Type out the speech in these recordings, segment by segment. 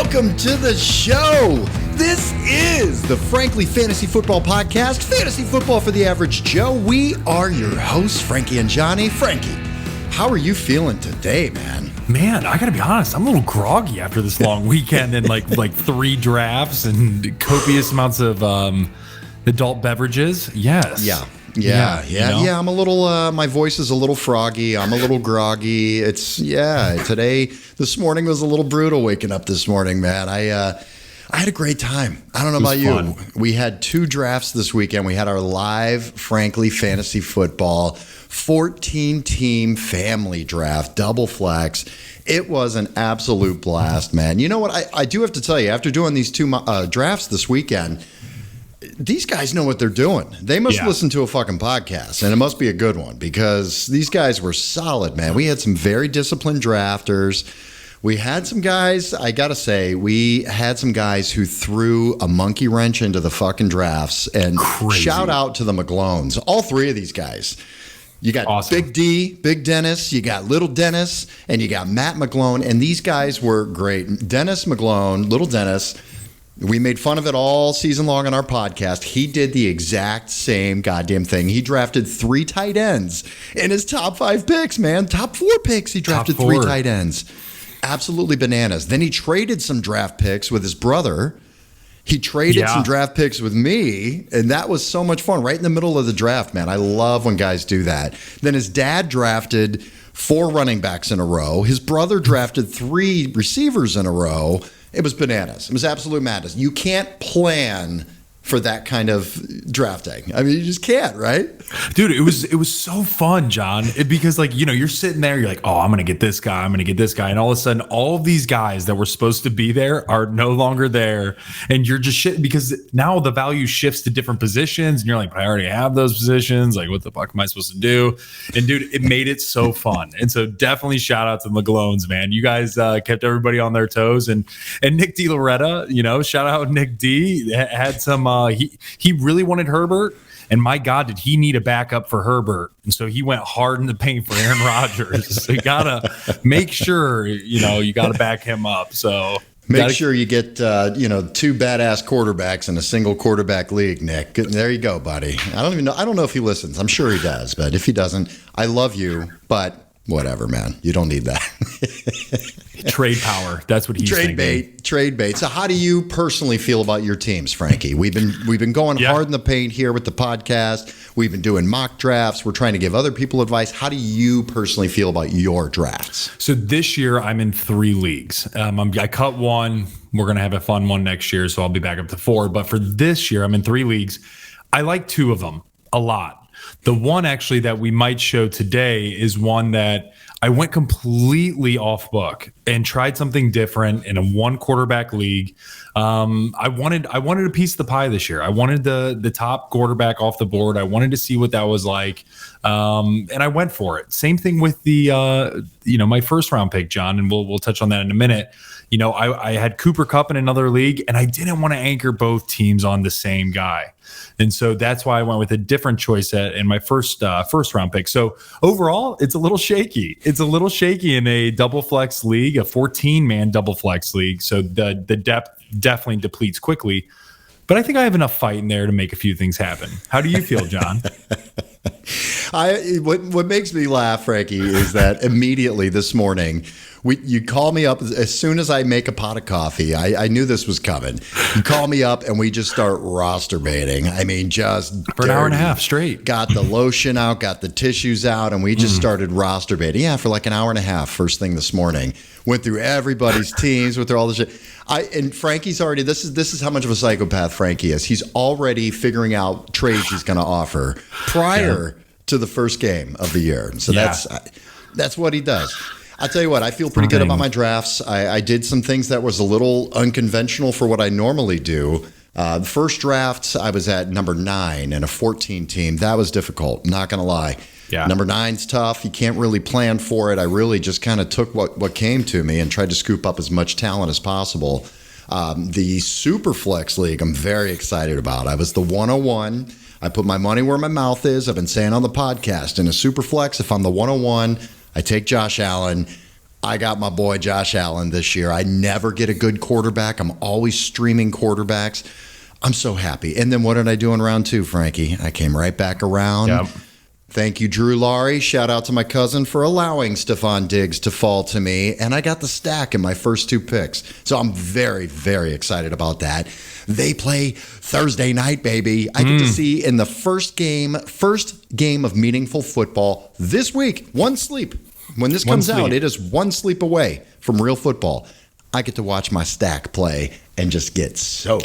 welcome to the show. This is the Frankly Fantasy Football Podcast, fantasy football for the average Joe. We are your hosts, Frankie and Johnny. Frankie, how are you feeling today, man? Man, I gotta be honest, I'm a little groggy after this long weekend and like 3 drafts and copious amounts of adult beverages. Yes. Yeah. You know? I'm a little, my voice is a little froggy. I'm a little groggy. This morning was a little brutal waking up this morning, man. I had a great time. I don't know about you. We had 2 drafts this weekend. We had our live Frankly Fantasy Football 14-team family draft, double flex. It was an absolute blast, man. You know what? I do have to tell you, after doing these 2 drafts this weekend, these guys know what they're doing. They must listen to a fucking podcast, and it must be a good one because these guys were solid, man. We had some very disciplined drafters. We had some guys, I got to say, who threw a monkey wrench into the fucking drafts. And Crazy. Shout out to the McGlones. All 3 of these guys. You got awesome. Big D, Big Dennis, you got Little Dennis, and you got Matt McGlone. And these guys were great. Dennis McGlone, Little Dennis, we made fun of it all season long on our podcast. He did the exact same goddamn thing. He drafted 3 tight ends in his top 5 picks, man. Top 4 picks. He drafted 3 tight ends. Absolutely bananas. Then he traded some draft picks with his brother. He traded some draft picks with me, and that was so much fun. Right in the middle of the draft, man. I love when guys do that. Then his dad drafted 4 running backs in a row. His brother drafted 3 receivers in a row. It was bananas. It was absolute madness. You can't plan for that kind of drafting. I mean, you just can't, right? Dude, it was so fun, John, because you're sitting there, you're like, oh, I'm going to get this guy. And all of a sudden, all of these guys that were supposed to be there are no longer there. And you're just shit because now the value shifts to different positions. And you're like, but I already have those positions. Like, what the fuck am I supposed to do? And dude, it made it so fun. And so definitely shout out to the McGlones, man. You guys kept everybody on their toes. And Nick D. Loretta, shout out Nick D. Had some, he really wanted Herbert. And my God, did he need a backup for Herbert? And so he went hard in the paint for Aaron Rodgers. So you gotta make sure, you gotta back him up. So make sure you get 2 badass quarterbacks in a single quarterback league, Nick. There you go, buddy. I don't know if he listens. I'm sure he does, but if he doesn't, I love you, but whatever, man. You don't need that. Trade power. That's what he's thinking. Trade bait. So how do you personally feel about your teams, Frankie? We've been going hard in the paint here with the podcast. We've been doing mock drafts. We're trying to give other people advice. How do you personally feel about your drafts? So this year I'm in 3 leagues. I cut 1. We're going to have a fun one next year, so I'll be back up to 4. But for this year, I'm in 3 leagues. I like 2 of them a lot. The one actually that we might show today is one that I went completely off book and tried something different in a 1 quarterback league. I wanted a piece of the pie this year. I wanted the top quarterback off the board. I wanted to see what that was like. And I went for it. Same thing with the my first round pick, John, and we'll touch on that in a minute. I had Cooper Kupp in another league, and I didn't want to anchor both teams on the same guy. And so that's why I went with a different choice in my first round pick. So overall, it's a little shaky. It's a little shaky in a double flex league, a 14-man double flex league. So the depth definitely depletes quickly. But I think I have enough fight in there to make a few things happen. How do you feel, John? What makes me laugh, Frankie, is that immediately this morning, you call me up as soon as I make a pot of coffee. I knew this was coming. You call me up and we just start roster baiting. I mean, just for an hour and a half straight. Got the lotion out, got the tissues out, and we just started roster baiting. Yeah, for like an hour and a half first thing this morning. Went through everybody's teams, went through all the shit. And Frankie's already, this is how much of a psychopath Frankie is. He's already figuring out trades he's going to offer prior to the first game of the year. So that's what he does. I'll tell you what, I feel pretty good about my drafts. I did some things that was a little unconventional for what I normally do. The first draft, I was at number 9 in a 14 team. That was difficult, not going to lie. Yeah. Number 9's tough. You can't really plan for it. I really just kind of took what came to me and tried to scoop up as much talent as possible. The Super Flex League, I'm very excited about. I was the 101. I put my money where my mouth is. I've been saying on the podcast, in a Super Flex, if I'm the 101, I take Josh Allen. I got my boy Josh Allen this year. I never get a good quarterback. I'm always streaming quarterbacks. I'm so happy. And then what did I do in round 2, Frankie? I came right back around. Yep. Thank you, Drew Laurie. Shout out to my cousin for allowing Stephon Diggs to fall to me. And I got the stack in my first 2 picks. So I'm very, very excited about that. They play Thursday night, baby. I get to see in the first game of meaningful football this week. One sleep. When this comes out, it is one sleep away from real football. I get to watch my stack play and just get so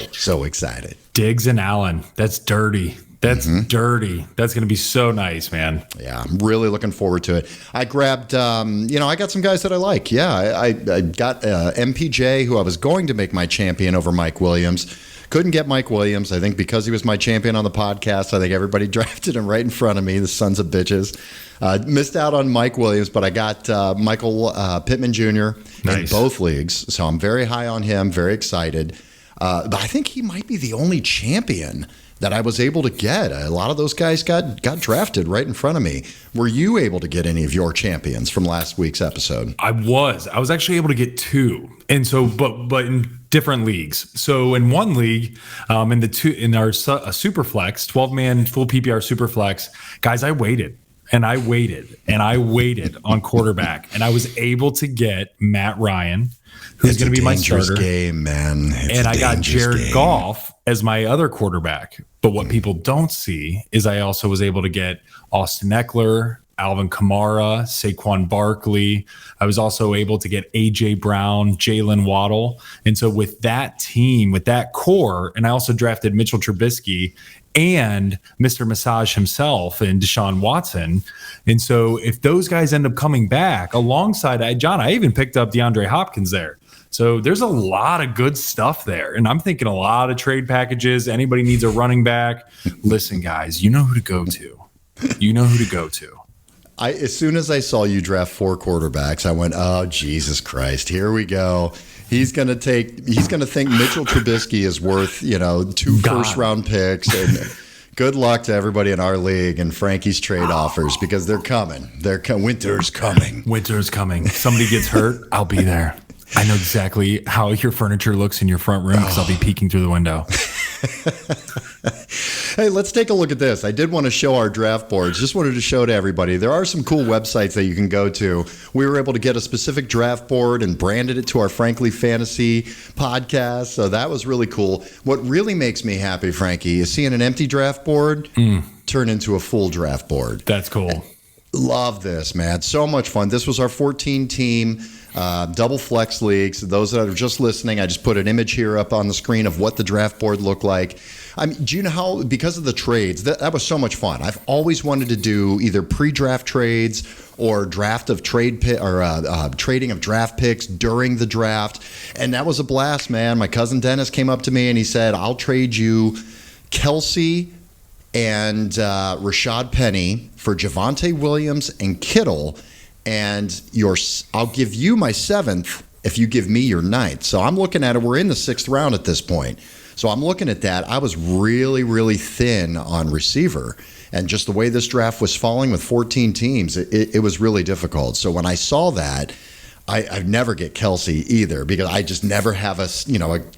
excited. Diggs and Allen. That's dirty. That's dirty. That's going to be so nice, man. Yeah, I'm really looking forward to it. I grabbed, I got some guys that I like. Yeah, I got MPJ, who I was going to make my champion over Mike Williams. Couldn't get Mike Williams. I think because he was my champion on the podcast, I think everybody drafted him right in front of me, the sons of bitches. Missed out on Mike Williams, but I got Michael Pittman Jr. in both leagues. So I'm very high on him, very excited. But I think he might be the only champion that I was able to get. A lot of those guys got drafted right in front of me. Were you able to get any of your champions from last week's episode? I was actually able to get 2. And so, but in different leagues. So in one league, in our super flex, 12-man full PPR super flex, guys, I waited on quarterback, and I was able to get Matt Ryan, who's going to be my starter. Game, man. And I got Jared Goff as my other quarterback. But what people don't see is I also was able to get Austin Eckler, Alvin Kamara, Saquon Barkley. I was also able to get A.J. Brown, Jalen Waddle. And so with that team, with that core, and I also drafted Mitchell Trubisky and Mr. Massage himself and Deshaun Watson. And so if those guys end up coming back alongside John, I even picked up DeAndre Hopkins there. So there's a lot of good stuff there. And I'm thinking a lot of trade packages. Anybody needs a running back. Listen, guys, you know who to go to. As soon as I saw you draft 4 quarterbacks, I went, oh, Jesus Christ, here we go. He's going to think Mitchell Trubisky is worth, 2 first-round picks. And good luck to everybody in our league and Frankie's trade offers, because they're coming. Winter's coming. Winter's coming. Somebody gets hurt, I'll be there. I know exactly how your furniture looks in your front room because I'll be peeking through the window. Hey, let's take a look at this. I did want to show our draft boards. Just wanted to show to everybody. There are some cool websites that you can go to. We were able to get a specific draft board and branded it to our Frankly Fantasy podcast. So that was really cool. What really makes me happy, Frankie, is seeing an empty draft board turn into a full draft board. That's cool. Love this, man. So much fun. This was our 14-team double flex leagues. Those that are just listening, I just put an image here up on the screen of what the draft board looked like. I mean, do you know how, because of the trades, that was so much fun. I've always wanted to do either pre-draft trades or draft of trade or trading of draft picks during the draft. And that was a blast, man. My cousin Dennis came up to me and he said, I'll trade you Kelsey and Rashad Penny for Javonte Williams and Kittle, and I'll give you my 7th if you give me your 9th. So I'm looking at it. We're in the 6th round at this point. So I'm looking at that. I was really, really thin on receiver. And just the way this draft was falling with 14 teams, it was really difficult. So when I saw that, I never get Kelsey either, because I just never have a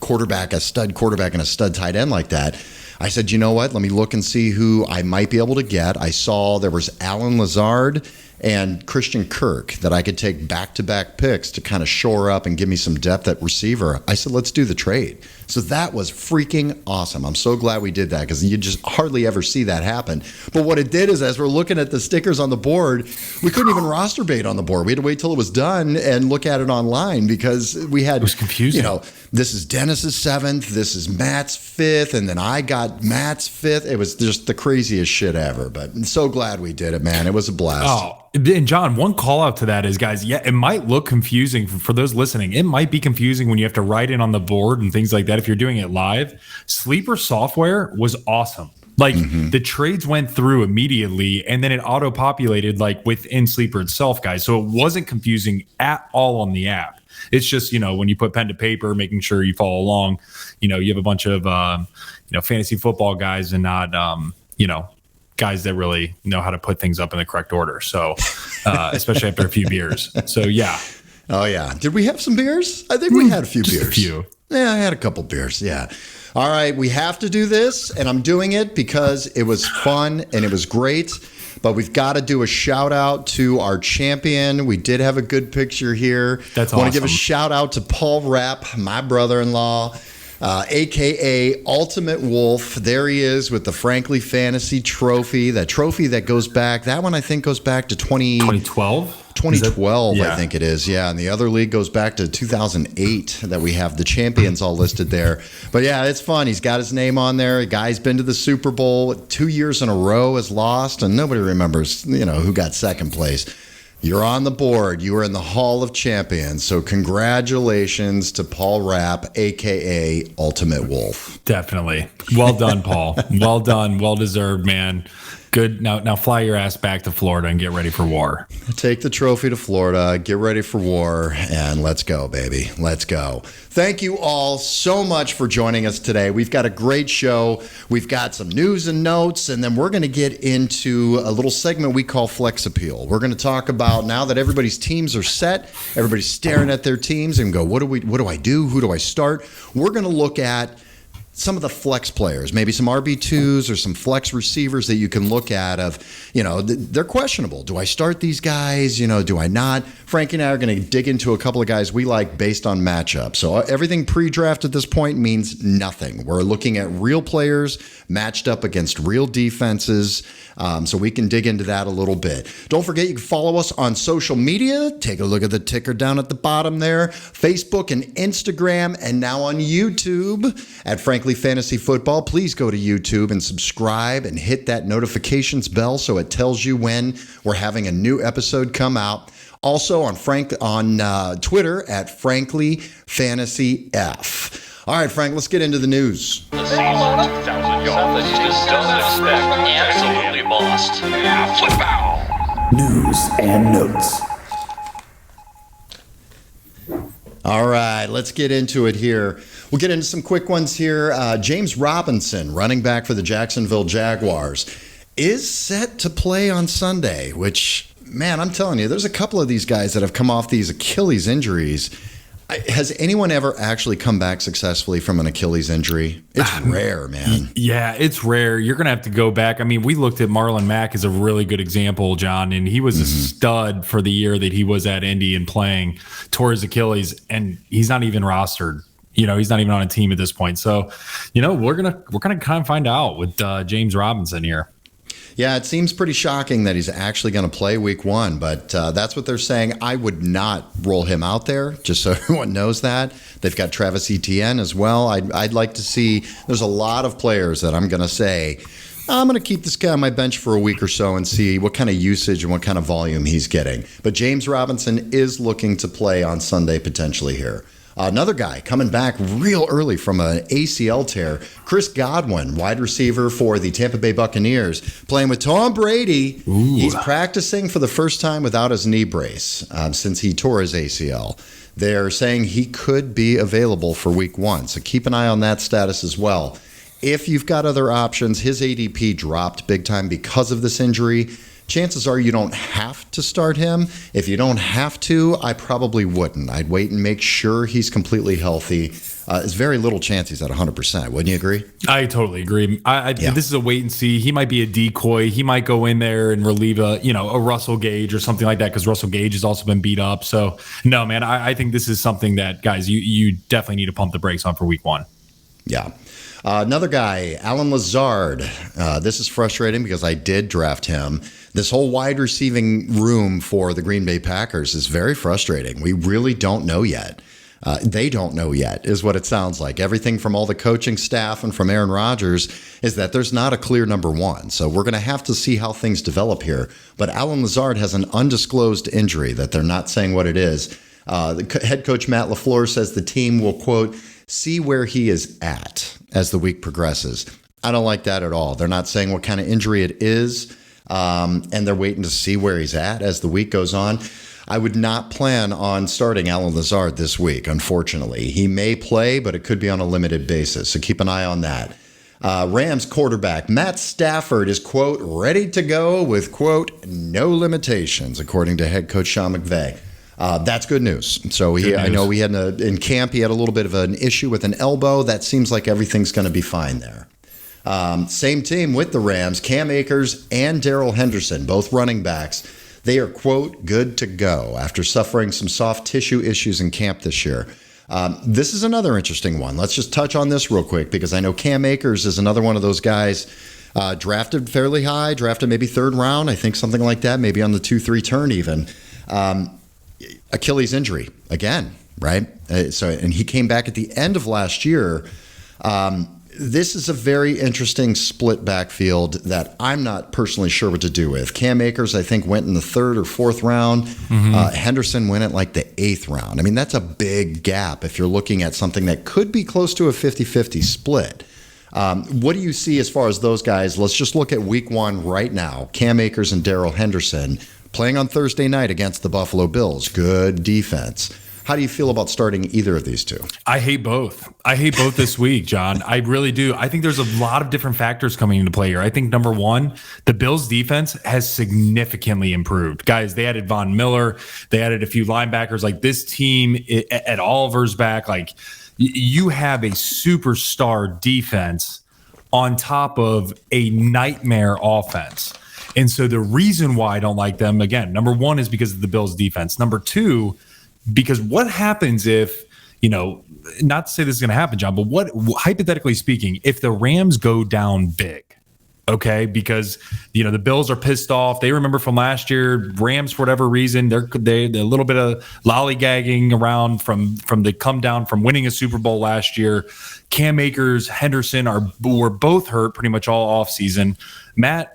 quarterback, a stud quarterback and a stud tight end like that. I said, you know what? Let me look and see who I might be able to get. I saw there was Alan Lazard and Christian Kirk that I could take back-to-back picks to kind of shore up and give me some depth at receiver. I said, let's do the trade. So that was freaking awesome. I'm so glad we did that, because you just hardly ever see that happen. But what it did is, as we're looking at the stickers on the board, we couldn't even roster bait on the board. We had to wait till it was done and look at it online, because we had, it was confusing. This is Dennis's 7th, this is Matt's 5th, and then I got Matt's 5th. It was just the craziest shit ever. But I'm so glad we did it, man. It was a blast. Oh. And John, one call out to that is, guys, yeah, it might look confusing for those listening. It might be confusing when you have to write in on the board and things like that if you're doing it live. Sleeper software was awesome. Like the trades went through immediately, and then it auto-populated like within Sleeper itself, guys. So it wasn't confusing at all on the app. It's just, when you put pen to paper, making sure you follow along, you have a bunch of, fantasy football guys and not, guys that really know how to put things up in the correct order. So, especially after a few beers. So, yeah. Oh, yeah. Did we have some beers? I think we had a few Just beers. A few. Yeah, I had a couple beers. Yeah. All right. We have to do this, and I'm doing it because it was fun and it was great. But we've got to do a shout out to our champion. We did have a good picture here. That's awesome. I want to give a shout out to Paul Rapp, my brother-in-law, a.k.a. Ultimate Wolf. There he is with the Frankly Fantasy Trophy. That trophy that goes back, that one I think goes back to 2012? 2012, Yeah. I think it is. Yeah, and the other league goes back to 2008 that we have the champions all listed there. But yeah, it's fun. He's got his name on there. A guy's been to the Super Bowl 2 years in a row, has lost, and nobody remembers, who got second place. You're on the board. You are in the Hall of Champions. So congratulations to Paul Rapp, a.k.a. Ultimate Wolf. Definitely. Well done, Paul. Well done. Well deserved, man. Good. Now fly your ass back to Florida and get ready for war. Take the trophy to Florida, get ready for war, and let's go, baby. Let's go. Thank you all so much for joining us today. We've got a great show. We've got some news and notes, and then we're going to get into a little segment we call Flex Appeal. We're going to talk about now that everybody's teams are set, everybody's staring at their teams and go, what do I do? Who do I start? We're going to look at some of the flex players, maybe some RB2s or some flex receivers that you can look at of, they're questionable. Do I start these guys? Do I not? Frankie and I are going to dig into a couple of guys we like based on matchup. So everything pre-draft at this point means nothing. We're looking at real players matched up against real defenses. So we can dig into that a little bit. Don't forget, you can follow us on social media. Take a look at the ticker down at the bottom there. Facebook and Instagram, and now on YouTube at Frankly Fantasy Football. Please go to YouTube and subscribe and hit that notifications bell so it tells you when we're having a new episode come out. Also on Twitter at Frankly Fantasy F. All right, Frank, let's get into the news. The season 2000 yards you just don't expect. Absolutely lost. Football. News and notes. All right, let's get into it here. We'll get into some quick ones here. James Robinson, running back for the Jacksonville Jaguars, is set to play on Sunday, which, man, I'm telling you, there's a couple of these guys that have come off these Achilles injuries. Has anyone ever actually come back successfully from an Achilles injury? It's rare, man. Yeah, it's rare. You're going to have to go back. I mean, we looked at Marlon Mack as a really good example, John, and he was a stud for the year that he was at Indy and playing, tore his Achilles, and he's not even rostered. He's not even on a team at this point. So, we're gonna kind of find out with James Robinson here. Yeah, it seems pretty shocking that he's actually going to play week 1, but that's what they're saying. I would not roll him out there, just so everyone knows that. They've got Travis Etienne as well. I'd like to see, there's a lot of players that I'm going to say, I'm going to keep this guy on my bench for a week or so and see what kind of usage and what kind of volume he's getting. But James Robinson is looking to play on Sunday potentially here. Another guy coming back real early from an ACL tear, Chris Godwin, wide receiver for the Tampa Bay Buccaneers, playing with Tom Brady. Ooh. He's practicing for the first time without his knee brace since he tore his ACL. They're saying he could be available for week 1, so keep an eye on that status as well. If you've got other options, his ADP dropped big time because of this injury. Chances are you don't have to start him. If you don't have to, I probably wouldn't. I'd wait and make sure he's completely healthy. There's very little chance he's at 100%. Wouldn't you agree? I totally agree. This is a wait and see. He might be a decoy. He might go in there and relieve a Russell Gage or something like that because Russell Gage has also been beat up. So, no, man, I think this is something that, guys, you definitely need to pump the brakes on for week 1. Yeah. Another guy, Alan Lazard. This is frustrating because I did draft him. This whole wide receiving room for the Green Bay Packers is very frustrating. We really don't know yet. They don't know yet, is what it sounds like. Everything from all the coaching staff and from Aaron Rodgers is that there's not a clear number 1. So we're going to have to see how things develop here. But Alan Lazard has an undisclosed injury that they're not saying what it is. The head coach Matt LaFleur says the team will, quote, see where he is at as the week progresses. I don't like that at all. They're not saying what kind of injury it is, and they're waiting to see where he's at as the week goes on. I would not plan on starting Alan Lazard this week, unfortunately. He may play, but it could be on a limited basis, so keep an eye on that. Rams quarterback Matt Stafford is, quote, ready to go with, quote, no limitations, according to head coach Sean McVay. That's good news. So I know we had in camp, he had a little bit of an issue with an elbow. That seems like everything's going to be fine there. Same team with the Rams, Cam Akers and Darrell Henderson, both running backs. They are, quote, good to go after suffering some soft tissue issues in camp this year. This is another interesting one. Let's just touch on this real quick because I know Cam Akers is another one of those guys drafted fairly high, drafted maybe third round, I think something like that, maybe on the 2-3 turn even. Achilles injury again, right? And he came back at the end of last year. This is a very interesting split backfield that I'm not personally sure what to do with. Cam Akers, I think, went in the 3rd or 4th round. Henderson went at like the 8th round. I mean, that's a big gap if you're looking at something that could be close to a 50-50 split. What do you see as far as those guys? Let's just look at week 1 right now. Cam Akers and Darrell Henderson playing on Thursday night against the Buffalo Bills. Good defense. How do you feel about starting either of these two? I hate both. I hate both this week, John. I really do. I think there's a lot of different factors coming into play here. I think number one, the Bills defense has significantly improved. Guys, they added Von Miller. They added a few linebackers. Like this team at Oliver's back, like you have a superstar defense on top of a nightmare offense. And so the reason why I don't like them, again, number one is because of the Bills defense. Number two, because what happens if, not to say this is going to happen, John, but what, hypothetically speaking, if the Rams go down big, okay, because, the Bills are pissed off. They remember from last year, Rams, for whatever reason, they're a little bit of lollygagging around from the come down from winning a Super Bowl last year. Cam Akers, Henderson were both hurt pretty much all offseason.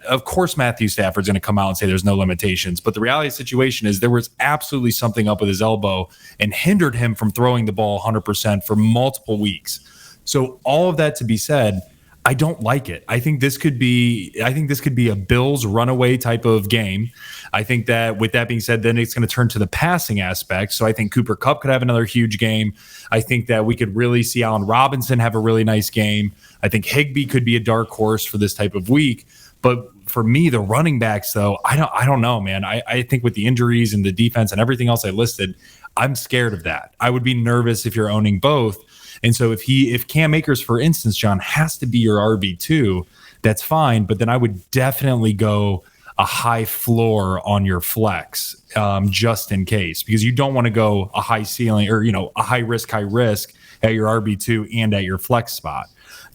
Of course, Matthew Stafford's going to come out and say there's no limitations. But the reality of the situation is there was absolutely something up with his elbow and hindered him from throwing the ball 100% for multiple weeks. So all of that to be said, I don't like it. I think this could be a Bills runaway type of game. I think that with that being said, then it's going to turn to the passing aspect. So I think Cooper Kupp could have another huge game. I think that we could really see Allen Robinson have a really nice game. I think Higbee could be a dark horse for this type of week. But for me, the running backs, though, I don't know, man. I think with the injuries and the defense and everything else I listed, I'm scared of that. I would be nervous if you're owning both. And so if Cam Akers, for instance, John, has to be your RB2, that's fine. But then I would definitely go a high floor on your flex just in case, because you don't want to go a high ceiling or, a high risk at your RB2 and at your flex spot.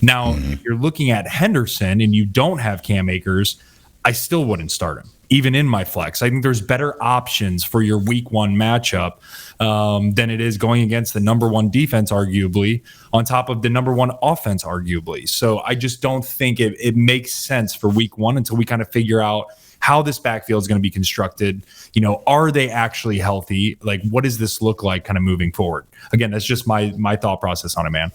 Now, if you're looking at Henderson and you don't have Cam Akers, I still wouldn't start him, even in my flex. I think there's better options for your week 1 matchup than it is going against the number 1 defense, arguably, on top of the number 1 offense, arguably. So I just don't think it makes sense for week 1 until we kind of figure out how this backfield is going to be constructed. Are they actually healthy? Like, what does this look like kind of moving forward? Again, that's just my thought process on it, man.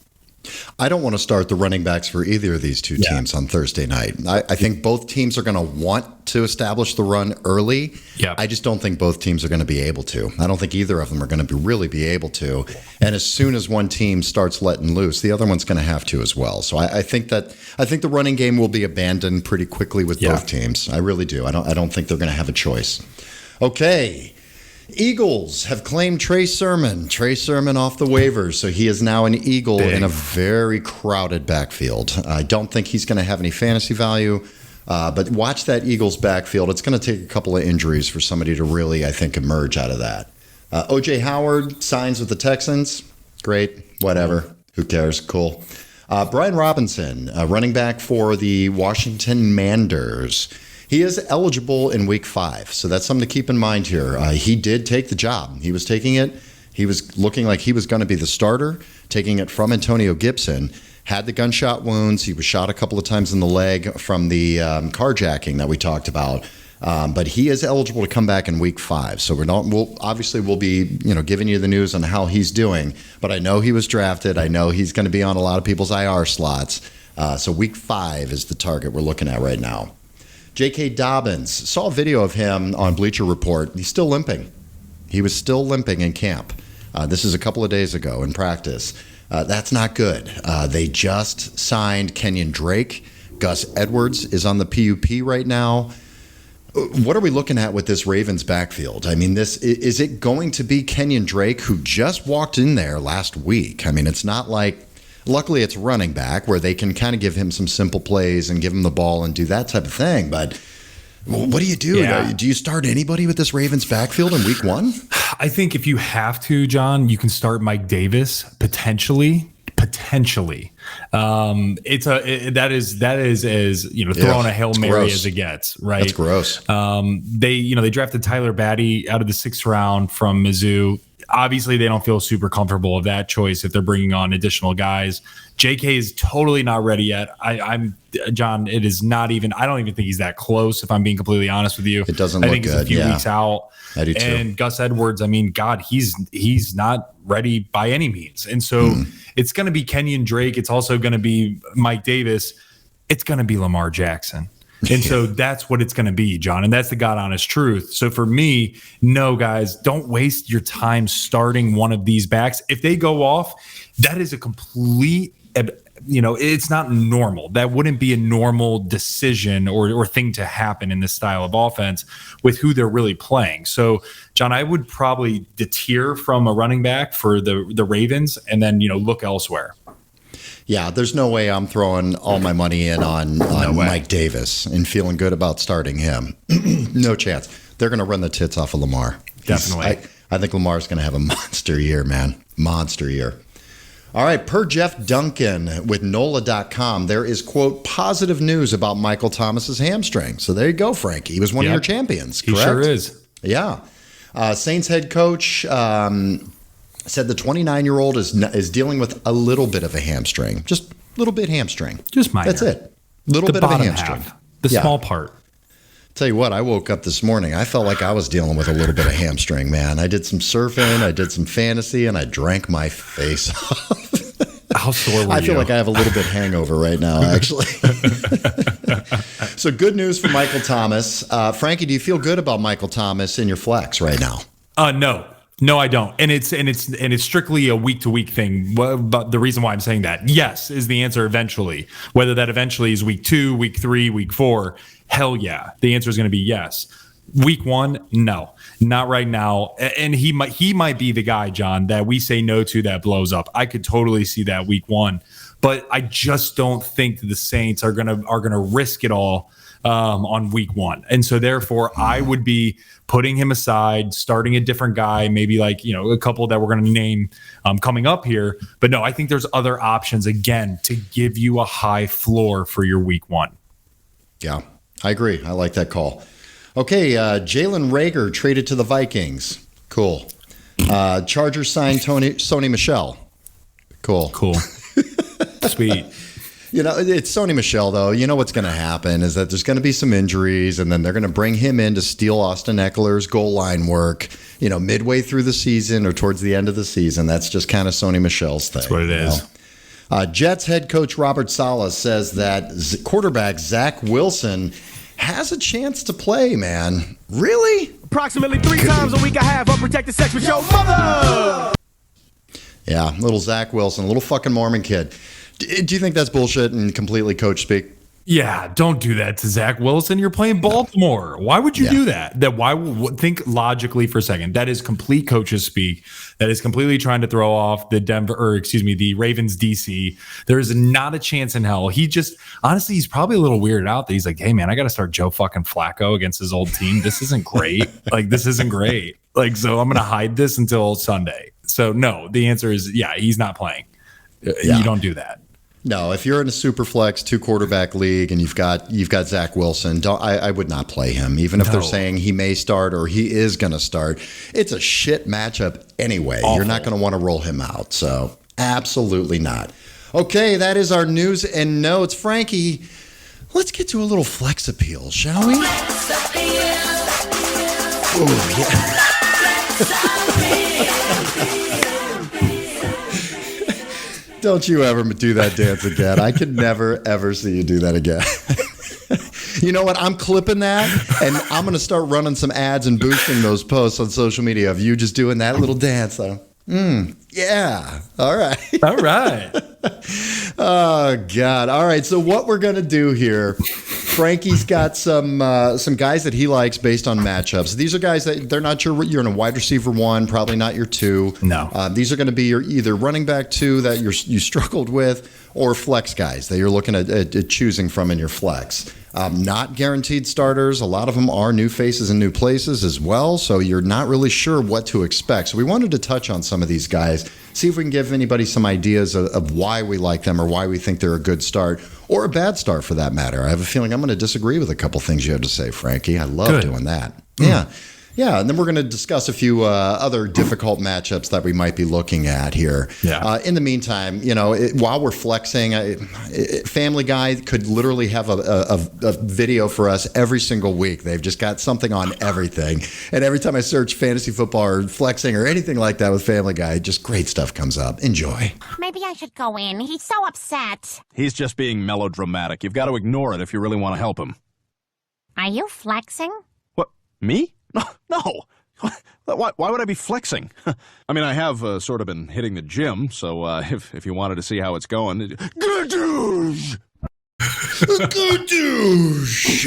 I don't want to start the running backs for either of these two teams on Thursday night. I think both teams are going to want to establish the run early. Yeah. I just don't think both teams are going to be able to. I don't think either of them are going to really be able to. And as soon as one team starts letting loose, the other one's going to have to as well. So I think the running game will be abandoned pretty quickly with both teams. I really do. I don't think they're going to have a choice. Okay. Eagles have claimed Trey Sermon off the waivers, so he is now an Eagle in a very crowded backfield. I don't think he's going to have any fantasy value, but watch that Eagles backfield. It's going to take a couple of injuries for somebody to really, I think, emerge out of that. O.J. Howard signs with the Texans. Great, whatever. Who cares? Cool. Brian Robinson, running back for the Washington Manders. He is eligible in week 5, so that's something to keep in mind here. He did take the job. He was taking it. He was looking like he was going to be the starter, taking it from Antonio Gibson. Had the gunshot wounds. He was shot a couple of times in the leg from the carjacking that we talked about. But he is eligible to come back in week 5. So we'll be giving you the news on how he's doing. But I know he was drafted. I know he's going to be on a lot of people's IR slots. So week 5 is the target we're looking at right now. J.K. Dobbins, saw a video of him on Bleacher Report. He's still limping. He was still limping in camp. This is a couple of days ago in practice. That's not good. They just signed Kenyon Drake. Gus Edwards is on the PUP right now. What are we looking at with this Ravens backfield? I mean, is it going to be Kenyon Drake, who just walked in there last week? I mean, it's not like, luckily it's running back where they can kind of give him some simple plays and give him the ball and do that type of thing. But what do you do? Yeah. Do you start anybody with this Ravens backfield in week one? I think if you have to, John, you can start Mike Davis potentially. That is as throwing a Hail Mary gross as it gets, right? That's gross. They drafted Tyler Batty out of the 6th round from Mizzou. Obviously, they don't feel super comfortable with that choice if they're bringing on additional guys. JK is totally not ready yet. I'm John. It is not even. I don't even think he's that close. If I'm being completely honest with you, it doesn't. I think look it's good. a few weeks out. I do too. And Gus Edwards. I mean, God, he's not ready by any means. And so it's going to be Kenyon Drake. It's also going to be Mike Davis. It's going to be Lamar Jackson. And so that's what it's going to be, John. And that's the God honest truth. So for me, no, guys, don't waste your time starting one of these backs. If they go off, that is a complete, it's not normal. That wouldn't be a normal decision or thing to happen in this style of offense with who they're really playing. So, John, I would probably deter from a running back for the Ravens and then, look elsewhere. Yeah, there's no way I'm throwing all my money in on Mike Davis and feeling good about starting him. No chance. They're going to run the tits off of Lamar. Definitely. I think Lamar's going to have a monster year, man. Monster year. All right, per Jeff Duncan with NOLA.com, there is, quote, positive news about Michael Thomas's hamstring. So there you go, Frankie. He was one of your champions, correct? He sure is. Yeah. Saints head coach said the 29-year-old is dealing with a little bit of a hamstring. Just a little bit hamstring. Just minor. That's it. Little bit of a hamstring. The small part. Tell you what, I woke up this morning. I felt like I was dealing with a little bit of hamstring, man. I did some surfing, I did some fantasy, and I drank my face off. How sore were you? I feel like I have a little bit hangover right now, actually. So good news for Michael Thomas. Frankie, do you feel good about Michael Thomas in your flex right now? No, I don't. And it's strictly a week to week thing. But the reason why I'm saying that, yes, is the answer eventually. Whether that eventually is week 2, week 3, week 4, hell yeah. The answer is going to be yes. Week 1, no, not right now. And he might be the guy, John, that we say no to that blows up. I could totally see that week 1, but I just don't think the Saints are gonna risk it all on week 1. And so therefore I would be putting him aside, starting a different guy, maybe like, a couple that we're going to name coming up here. But no, I think there's other options, again, to give you a high floor for your week 1. Yeah, I agree. I like that call. Okay, Jalen Reagor traded to the Vikings. Cool. Chargers signed Sony Michel. Cool. Sweet. It's Sony Michel, though. You know what's going to happen is that there's going to be some injuries, and then they're going to bring him in to steal Austin Eckler's goal line work, midway through the season or towards the end of the season. That's just kind of Sony Michel's thing. That's what it is. Jets head coach Robert Saleh says that quarterback Zach Wilson has a chance to play, man. Really? Approximately 3 times a week I have unprotected sex with your mother. Yeah, little Zach Wilson, a little fucking Mormon kid. Do you think that's bullshit and completely coach speak? Yeah, don't do that to Zach Wilson. You're playing Baltimore. Why would you do that? Think logically for a second. That is complete coaches speak. That is completely trying to throw off the the Ravens DC. There is not a chance in hell. Honestly, he's probably a little weirded out that he's like, hey man, I got to start Joe fucking Flacco against his old team. This isn't great. This isn't great. So I'm going to hide this until Sunday. So no, the answer is, yeah, he's not playing. You don't do that. No, if you're in a super flex 2 quarterback league and you've got Zach Wilson, I would not play him, even if they're saying he may start or he is going to start. It's a shit matchup anyway. Awful. You're not going to want to roll him out. So absolutely not. Okay, that is our news and notes. Frankie, let's get to a little flex appeal, shall we? Oh, yeah. Don't you ever do that dance again. I can never, ever see you do that again. You know what? I'm clipping that, and I'm going to start running some ads and boosting those posts on social media of you just doing that little dance, though. Yeah. All right. All right. Oh, God. All right. So what we're going to do here Frankie's got some guys that he likes based on matchups. These are guys that they're not sure you're in a wide receiver 1, probably not your 2. No. These are going to be your either running back 2 that you struggled with, or flex guys that you're looking at choosing from in your flex. Not guaranteed starters. A lot of them are new faces and new places as well, so you're not really sure what to expect. So we wanted to touch on some of these guys, see if we can give anybody some ideas of why we like them or why we think they're a good start or a bad start for that matter. I have a feeling I'm going to disagree with a couple things you have to say, Frankie. I love doing that. Yeah. Yeah, and then we're going to discuss a few other difficult matchups that we might be looking at here. Yeah. In the meantime, while we're flexing, Family Guy could literally have a video for us every single week. They've just got something on everything. And every time I search fantasy football or flexing or anything like that with Family Guy, just great stuff comes up. Enjoy. Maybe I should go in. He's so upset. He's just being melodramatic. You've got to ignore it if you really want to help him. Are you flexing? What? Me? No. Why would I be flexing? I mean, I have sort of been hitting the gym, so if you wanted to see how it's going... Gadoosh! Gadoosh!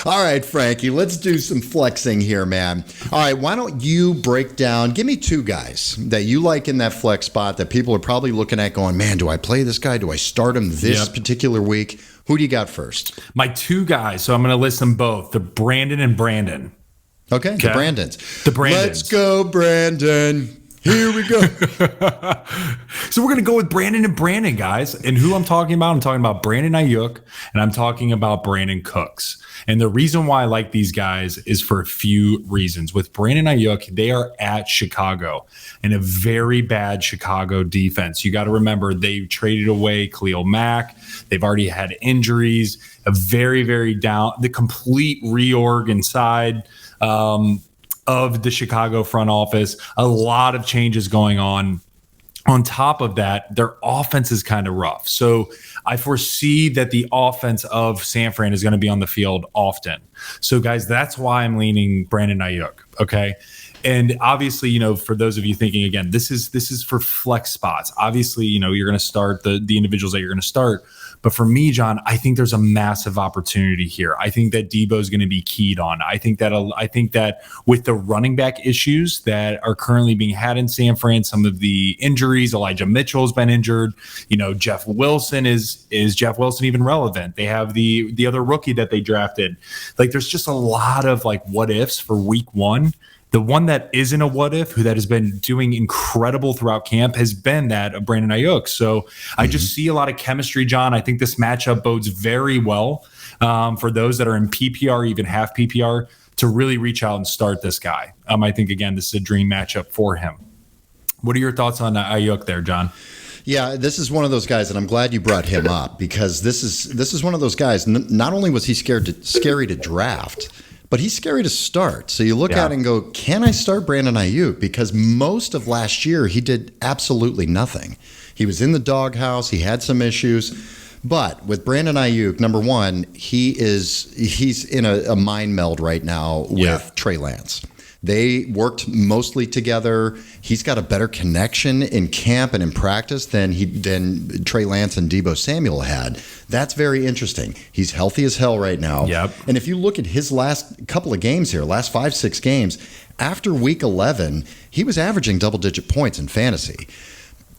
All right, Frankie, let's do some flexing here, man. All right, why don't you break down, give me 2 guys that you like in that flex spot that people are probably looking at going, man, do I play this guy? Do I start him this particular week? Who do you got first? My 2 guys, so I'm going to list them both. The Brandon and Brandon. Okay, the Brandons. The Brandons. Let's go, Brandon. Here we go. So we're going to go with Brandon and Brandon, guys. And who I'm talking about Brandon Ayuk, and I'm talking about Brandon Cooks. And the reason why I like these guys is for a few reasons. With Brandon Ayuk, they are at Chicago and a very bad Chicago defense. You got to remember, they traded away Khalil Mack. They've already had injuries, a very, very down, the complete reorg inside of the Chicago front office, a lot of changes going on. On top of that, their offense is kind of rough. So I foresee that the offense of San Fran is going to be on the field often. So, guys, that's why I'm leaning Brandon Ayuk, okay? And obviously, for those of you thinking, again, this is for flex spots. Obviously, you're going to start the individuals that you're going to start. But for me, John, I think there's a massive opportunity here. I think that Debo is going to be keyed on. I think that with the running back issues that are currently being had in San Fran, some of the injuries, Elijah Mitchell's been injured. Jeff Wilson is Jeff Wilson even relevant? They have the other rookie that they drafted. Like, there's just a lot of what ifs for week 1. The one that isn't a what if, that has been doing incredible throughout camp, has been that of Brandon Ayuk. So I just see a lot of chemistry, John. I think this matchup bodes very well for those that are in PPR, even half PPR, to really reach out and start this guy. I think, again, this is a dream matchup for him. What are your thoughts on Ayuk there, John? Yeah, this is one of those guys, and I'm glad you brought him up, because this is one of those guys. Not only was he scary to draft, but he's scary to start. So you look at it and go, can I start Brandon Ayuk? Because most of last year, he did absolutely nothing. He was in the doghouse. He had some issues. But with Brandon Ayuk, number one, he's in a mind meld right now with Trey Lance. They worked mostly together. He's got a better connection in camp and in practice than Trey Lance and Deebo Samuel had. That's very interesting. He's healthy as hell right now. Yep. And if you look at his last couple of games here, last 5-6 games, after week 11, he was averaging double-digit points in fantasy.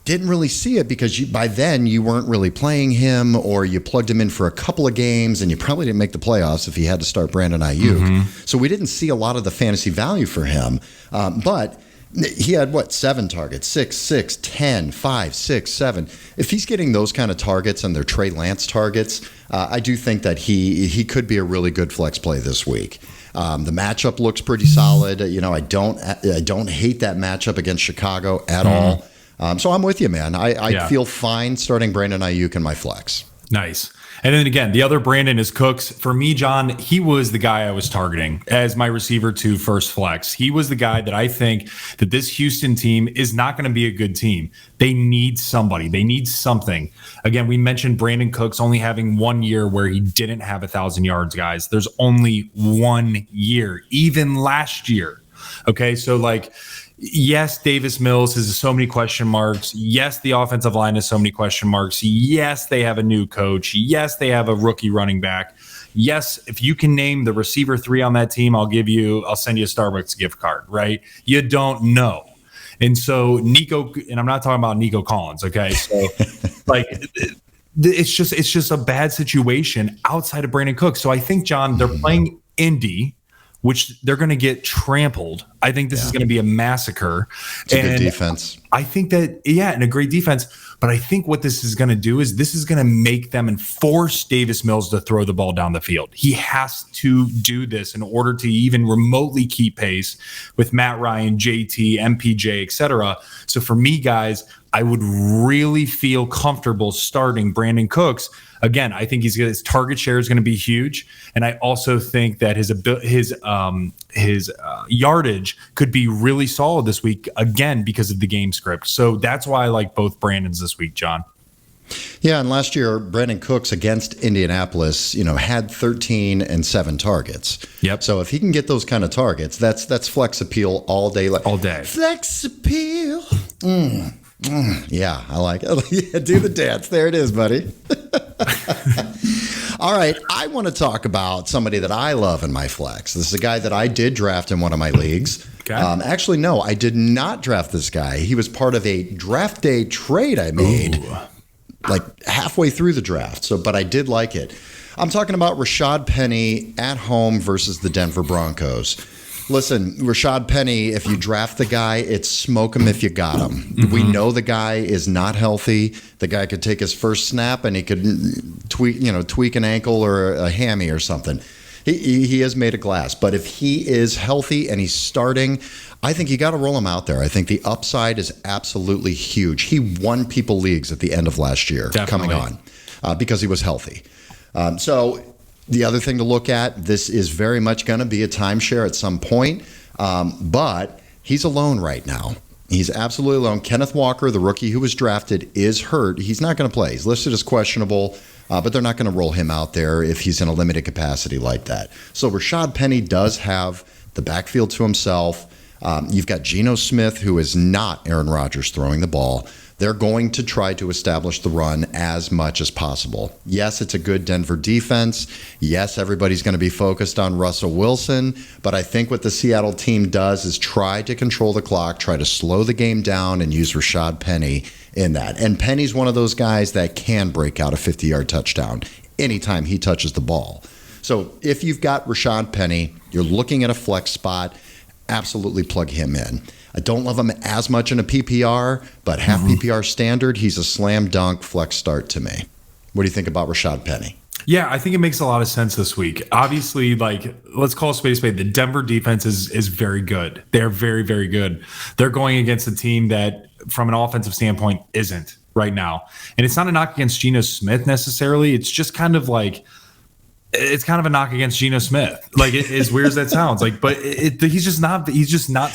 Didn't really see it because by then you weren't really playing him, or you plugged him in for a couple of games, and you probably didn't make the playoffs if he had to start Brandon Ayuk. Mm-hmm. So we didn't see a lot of the fantasy value for him. But he had, 7 targets, 6, 6, 10, 5, 6, 7. If he's getting those kind of targets and they're Trey Lance targets, I do think that he could be a really good flex play this week. The matchup looks pretty solid. I don't hate that matchup against Chicago at all. So I'm with you, man. I feel fine starting Brandon Ayuk in my flex. Nice. And then again, the other Brandon is Cooks. For me, John, he was the guy I was targeting as my receiver to first flex. He was the guy that I think that this Houston team is not going to be a good team. They need somebody. They need something. Again, we mentioned Brandon Cooks only having 1 year where he didn't have 1,000 yards, guys. There's only 1 year, even last year. Okay, so yes, Davis Mills has so many question marks. Yes, the offensive line has so many question marks. Yes, they have a new coach. Yes, they have a rookie running back. Yes, if you can name the receiver 3 on that team, I'll send you a Starbucks gift card, right? You don't know. And so Nico, and I'm not talking about Nico Collins, okay? So like it's just a bad situation outside of Brandon Cooks. So I think, John, they're playing Indy, which they're going to get trampled. I think this is going to be a massacre. It's a good defense. I think that, and a great defense. But I think what this is going to do is this is going to make them and force Davis Mills to throw the ball down the field. He has to do this in order to even remotely keep pace with Matt Ryan, JT, MPJ, etc. So for me, guys, I would really feel comfortable starting Brandon Cooks. Again, I think his target share is going to be huge, and I also think that his yardage could be really solid this week, again, because of the game script. So that's why I like both Brandons this week, John. Yeah, and last year, Brandon Cooks against Indianapolis, had 13 and 7 targets. Yep. So if he can get those kind of targets, that's flex appeal all day. All day. Flex appeal. Yeah, I like it. Yeah, do the dance. There it is, buddy. All right, I want to talk about somebody that I love in my flex. This is a guy that I did draft in one of my leagues. Okay. Actually, no, I did not draft this guy. He was part of a draft day trade I made, like halfway through the draft. But I did like it. I'm talking about Rashad Penny at home versus the Denver Broncos. Listen, Rashad Penny, if you draft the guy, it's smoke him if you got him. Mm-hmm. We know the guy is not healthy. The guy could take his first snap and he could tweak an ankle or a hammy or something. He is made of glass. But if he is healthy and he's starting, I think you got to roll him out there. I think the upside is absolutely huge. He won people leagues at the end of last year. Definitely. Coming on because he was healthy. The other thing to look at, this is very much going to be a timeshare at some point, but he's alone right now. He's absolutely alone. Kenneth Walker, the rookie who was drafted, is hurt. He's not going to play. He's listed as questionable, but they're not going to roll him out there if he's in a limited capacity like that. So Rashad Penny does have the backfield to himself. You've got Geno Smith, who is not Aaron Rodgers throwing the ball. They're going to try to establish the run as much as possible. Yes, it's a good Denver defense. Yes, everybody's going to be focused on Russell Wilson. But I think what the Seattle team does is try to control the clock, try to slow the game down, and use Rashad Penny in that. And Penny's one of those guys that can break out a 50-yard touchdown anytime he touches the ball. So if you've got Rashad Penny, you're looking at a flex spot, absolutely plug him in. I don't love him as much in a PPR, but half PPR standard, he's a slam dunk flex start to me. What do you think about Rashad Penny? Yeah, I think it makes a lot of sense this week. Obviously, let's call a spade a spade. The Denver defense is very good. They're very, very good. They're going against a team that, from an offensive standpoint, isn't right now. And it's not a knock against Geno Smith necessarily. It's just kind of it's kind of a knock against Geno Smith. As weird as that sounds, but he's just not to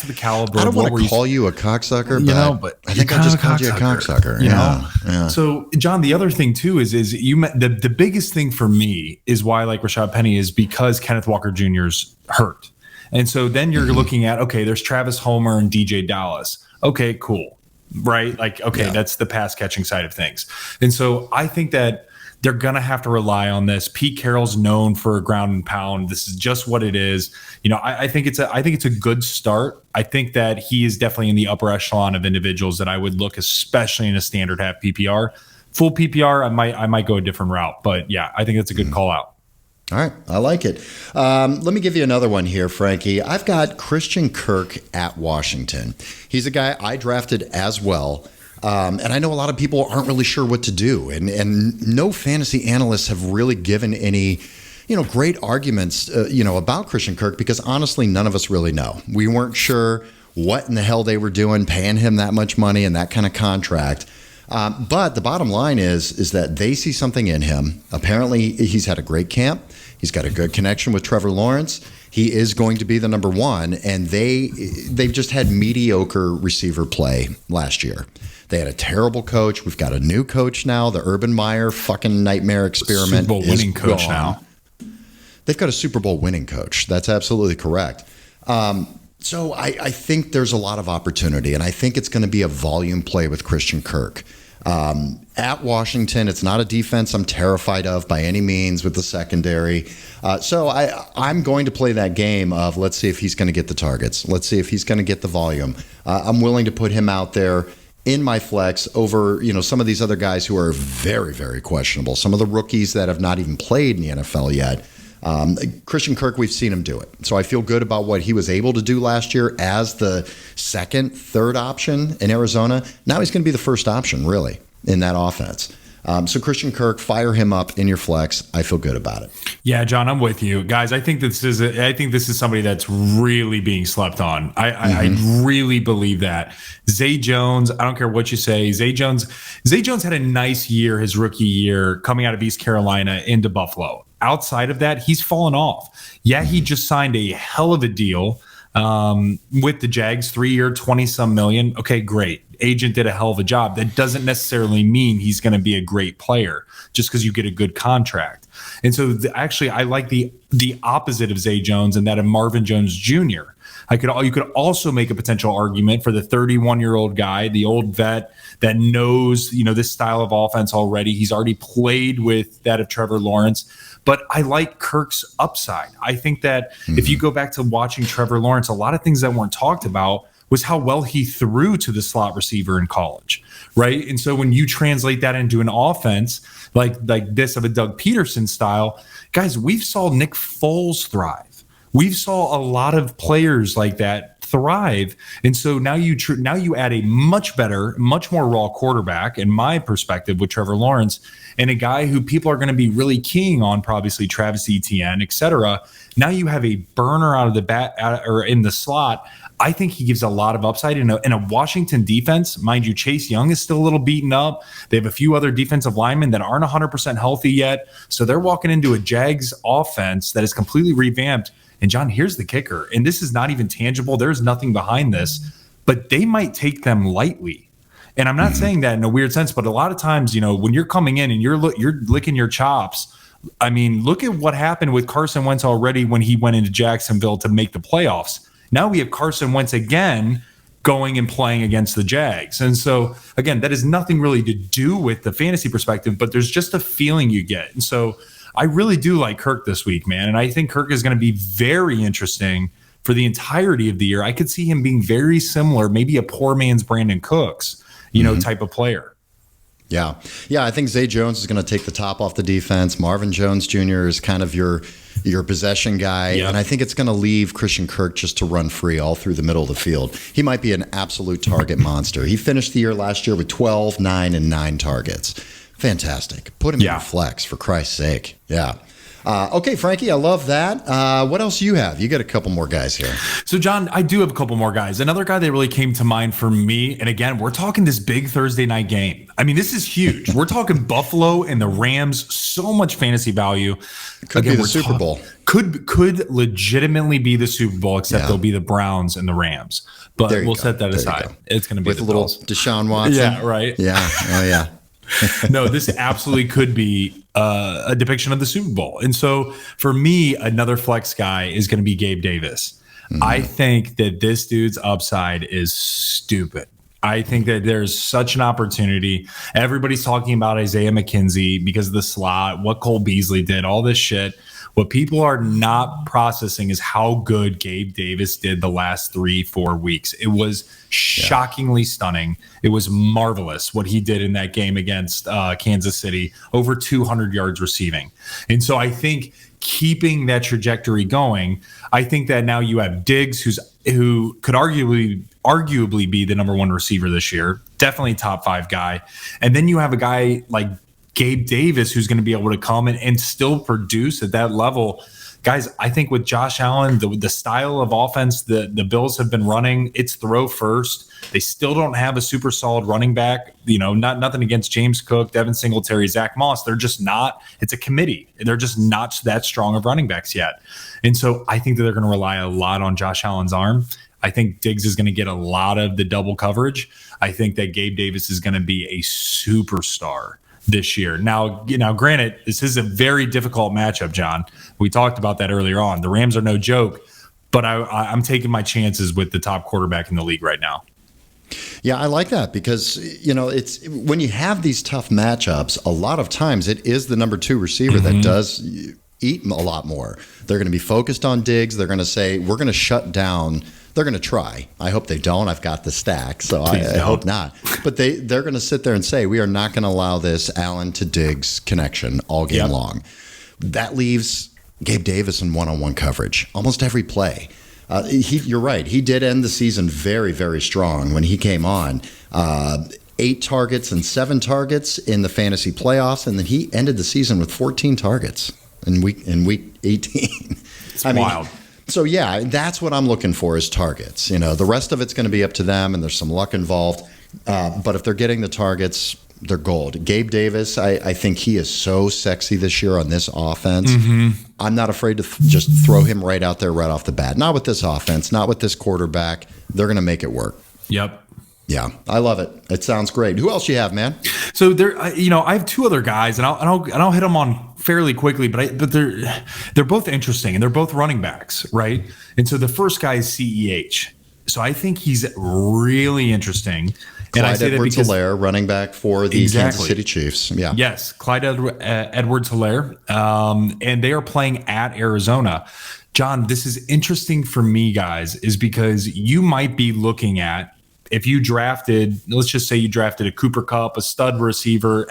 the caliber. I don't want to call you a cocksucker, but I think I just called you a cocksucker. Yeah. So, John, the other thing too is the biggest thing for me is why I like Rashad Penny is because Kenneth Walker Jr.'s hurt, and so then you're looking at there's Travis Homer and DJ Dallas. Okay, cool, right? That's the pass catching side of things, and so I think that they're going to have to rely on this. Pete Carroll's known for a ground and pound. This is just what it is. I think it's a good start. I think that he is definitely in the upper echelon of individuals that I would look, especially in a standard half PPR. Full PPR, I might go a different route. But yeah, I think that's a good call out. All right. I like it. Let me give you another one here, Frankie. I've got Christian Kirk at Washington. He's a guy I drafted as well. And I know a lot of people aren't really sure what to do. And no fantasy analysts have really given any, great arguments, about Christian Kirk because honestly, none of us really know. We weren't sure what in the hell they were doing, paying him that much money and that kind of contract. But the bottom line is that they see something in him. Apparently, he's had a great camp. He's got a good connection with Trevor Lawrence. He is going to be the number one. And they've just had mediocre receiver play last year. They had a terrible coach. We've got a new coach now. The Urban Meyer fucking nightmare experiment. Super Bowl winning coach now. They've got a Super Bowl winning coach. That's absolutely correct. So I think there's a lot of opportunity, and I think it's going to be a volume play with Christian Kirk. At Washington, it's not a defense I'm terrified of by any means with the secondary. So I'm going to play that game of let's see if he's going to get the targets. Let's see if he's going to get the volume. I'm willing to put him out there in my flex over, some of these other guys who are very, very questionable. Some of the rookies that have not even played in the NFL yet. Christian Kirk, we've seen him do it. So I feel good about what he was able to do last year as the second, third option in Arizona. Now he's going to be the first option, really, in that offense. So Christian Kirk, fire him up in your flex. I feel good about it. Yeah, John, I'm with you, guys. I think this is somebody that's really being slept on. I really believe that. Zay Jones, I don't care what you say. Zay Jones had a nice year, his rookie year, coming out of East Carolina into Buffalo. Outside of that, he's fallen off. Yeah, he just signed a hell of a deal with the Jags, 3-year, 20-some million. Okay, great. Agent did a hell of a job. That doesn't necessarily mean he's going to be a great player just because you get a good contract. And so actually, I like the opposite of Zay Jones and that of Marvin Jones Jr. You could also make a potential argument for the 31-year-old guy, the old vet that knows, this style of offense already. He's already played with that of Trevor Lawrence. But I like Kirk's upside. I think that if you go back to watching Trevor Lawrence, a lot of things that weren't talked about was how well he threw to the slot receiver in college, right? And so when you translate that into an offense like this of a Doug Peterson style, guys, we've saw Nick Foles thrive. We've saw a lot of players like that thrive. And so now you add a much better, much more raw quarterback, in my perspective, with Trevor Lawrence, and a guy who people are going to be really keying on, probably Travis Etienne, et cetera. Now you have a burner out of the bat or in the slot. I think he gives a lot of upside in a Washington defense. Mind you, Chase Young is still a little beaten up. They have a few other defensive linemen that aren't 100% healthy yet. So they're walking into a Jags offense that is completely revamped. And John, here's the kicker. And this is not even tangible. There's nothing behind this, but they might take them lightly. And I'm not saying that in a weird sense, but a lot of times, when you're coming in and you're licking your chops, I mean, look at what happened with Carson Wentz already when he went into Jacksonville to make the playoffs. Now we have Carson Wentz again going and playing against the Jags. And so, again, that has nothing really to do with the fantasy perspective, but there's just a feeling you get. And so I really do like Kirk this week, man. And I think Kirk is going to be very interesting for the entirety of the year. I could see him being very similar, maybe a poor man's Brandon Cooks, type of player. Yeah. I think Zay Jones is going to take the top off the defense. Marvin Jones Jr. is kind of your possession guy. Yep. And I think it's going to leave Christian Kirk just to run free all through the middle of the field. He might be an absolute target monster. He finished the year last year with 12, 9, and 9 targets. Fantastic. Put him in your flex, for Christ's sake. Yeah. Okay, Frankie, I love that. What else do you have? You got a couple more guys here. So, John, I do have a couple more guys. Another guy that really came to mind for me, and again, we're talking this big Thursday night game. I mean, this is huge. We're talking Buffalo and the Rams, so much fantasy value. Could be the Super Bowl. Could legitimately be the Super Bowl, except they'll be the Browns and the Rams. But we'll set that aside. It's going to be with the little Bills. Deshaun Watson. Yeah, right. Yeah. Oh, yeah. No, this absolutely could be a depiction of the Super Bowl. And so for me, another flex guy is going to be Gabe Davis. I think that this dude's upside is stupid. I think that there's such an opportunity. Everybody's talking about Isaiah McKenzie because of the slot, what Cole Beasley did, all this shit. What people are not processing is how good Gabe Davis did the last 3-4 weeks. It was shockingly stunning. It was marvelous what he did in that game against Kansas City, over 200 yards receiving. And so I think keeping that trajectory going, I think that now you have Diggs, who could arguably be the number one receiver this year, definitely top 5 guy. And then you have a guy like Gabe Davis, who's going to be able to come and still produce at that level. Guys, I think with Josh Allen, the style of offense the Bills have been running, it's throw first. They still don't have a super solid running back. Nothing against James Cook, Devin Singletary, Zach Moss. They're just not. It's a committee. They're just not that strong of running backs yet. And so I think that they're going to rely a lot on Josh Allen's arm. I think Diggs is going to get a lot of the double coverage. I think that Gabe Davis is going to be a superstar this year. Now, granted, this is a very difficult matchup, John. We talked about that earlier on. The Rams are no joke, but I'm taking my chances with the top quarterback in the league right now. Yeah, I like that because, it's when you have these tough matchups, a lot of times it is the number 2 receiver that does eat a lot more. They're going to be focused on Diggs. They're going to say, we're going to shut down. They're going to try. I hope they don't. I've got the stack, so I hope not. But they're going to sit there and say, we are not going to allow this Allen to Diggs connection all game long. That leaves Gabe Davis in one-on-one coverage almost every play. You're right. He did end the season very, very strong when he came on. 8 targets and 7 targets in the fantasy playoffs, and then he ended the season with 14 targets in week 18. It's wild. So, yeah, that's what I'm looking for is targets. The rest of it's going to be up to them, and there's some luck involved. But if they're getting the targets, they're gold. Gabe Davis, I think he is so sexy this year on this offense. I'm not afraid to just throw him right out there right off the bat. Not with this offense, not with this quarterback. They're going to make it work. Yep. Yeah, I love it. It sounds great. Who else you have, man? So there, I have 2 other guys, and I'll hit them on fairly quickly, but they're both interesting, and they're both running backs, right? And so the first guy is CEH. So I think he's really interesting. Clyde Edwards-Helaire, running back for the Kansas City Chiefs. Yeah. Yes, Clyde Edwards-Helaire, and they are playing at Arizona. John, this is interesting for me, guys, is because you might be looking at, if you drafted, let's just say you drafted a Cooper Kupp, a stud receiver,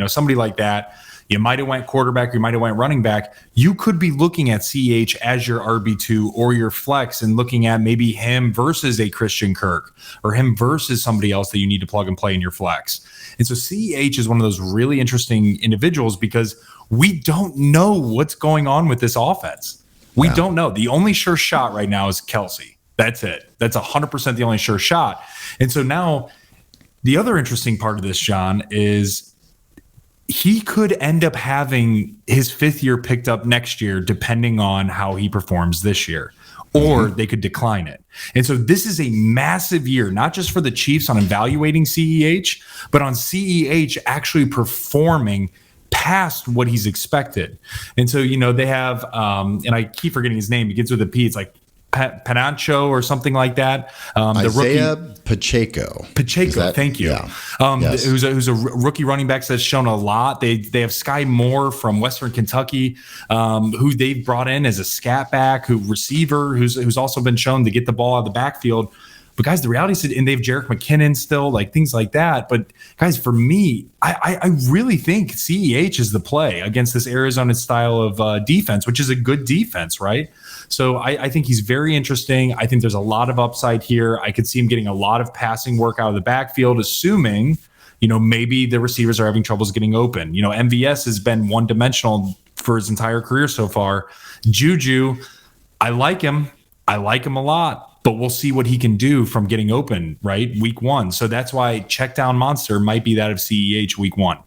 somebody like that, you might have went quarterback, you might have went running back. You could be looking at CH as your RB2 or your flex and looking at maybe him versus a Christian Kirk or him versus somebody else that you need to plug and play in your flex. And so CH is one of those really interesting individuals because we don't know what's going on with this offense. We don't know. The only sure shot right now is Kelsey. That's it. That's 100% the only sure shot. And so now the other interesting part of this, John, is he could end up having his 5th year picked up next year, depending on how he performs this year, or they could decline it. And so this is a massive year, not just for the Chiefs on evaluating CEH, but on CEH actually performing past what he's expected. And so, they have, and I keep forgetting his name, it begins with a P. It's like Panancho or something like that. Isaiah Pacheco. Thank you. Yeah. Yes. Who's a rookie running back that's shown a lot. They have Sky Moore from Western Kentucky, who they've brought in as a scat back, receiver, who's also been shown to get the ball out of the backfield. But guys, the reality is, and they have Jerick McKinnon still, like things like that. But guys, for me, I really think CEH is the play against this Arizona style of defense, which is a good defense, right? So I think he's very interesting. I think there's a lot of upside here. I could see him getting a lot of passing work out of the backfield, assuming, maybe the receivers are having troubles getting open. MVS has been one-dimensional for his entire career so far. Juju, I like him. I like him a lot, but we'll see what he can do from getting open, right? Week 1. So that's why check down monster might be that of CEH week 1.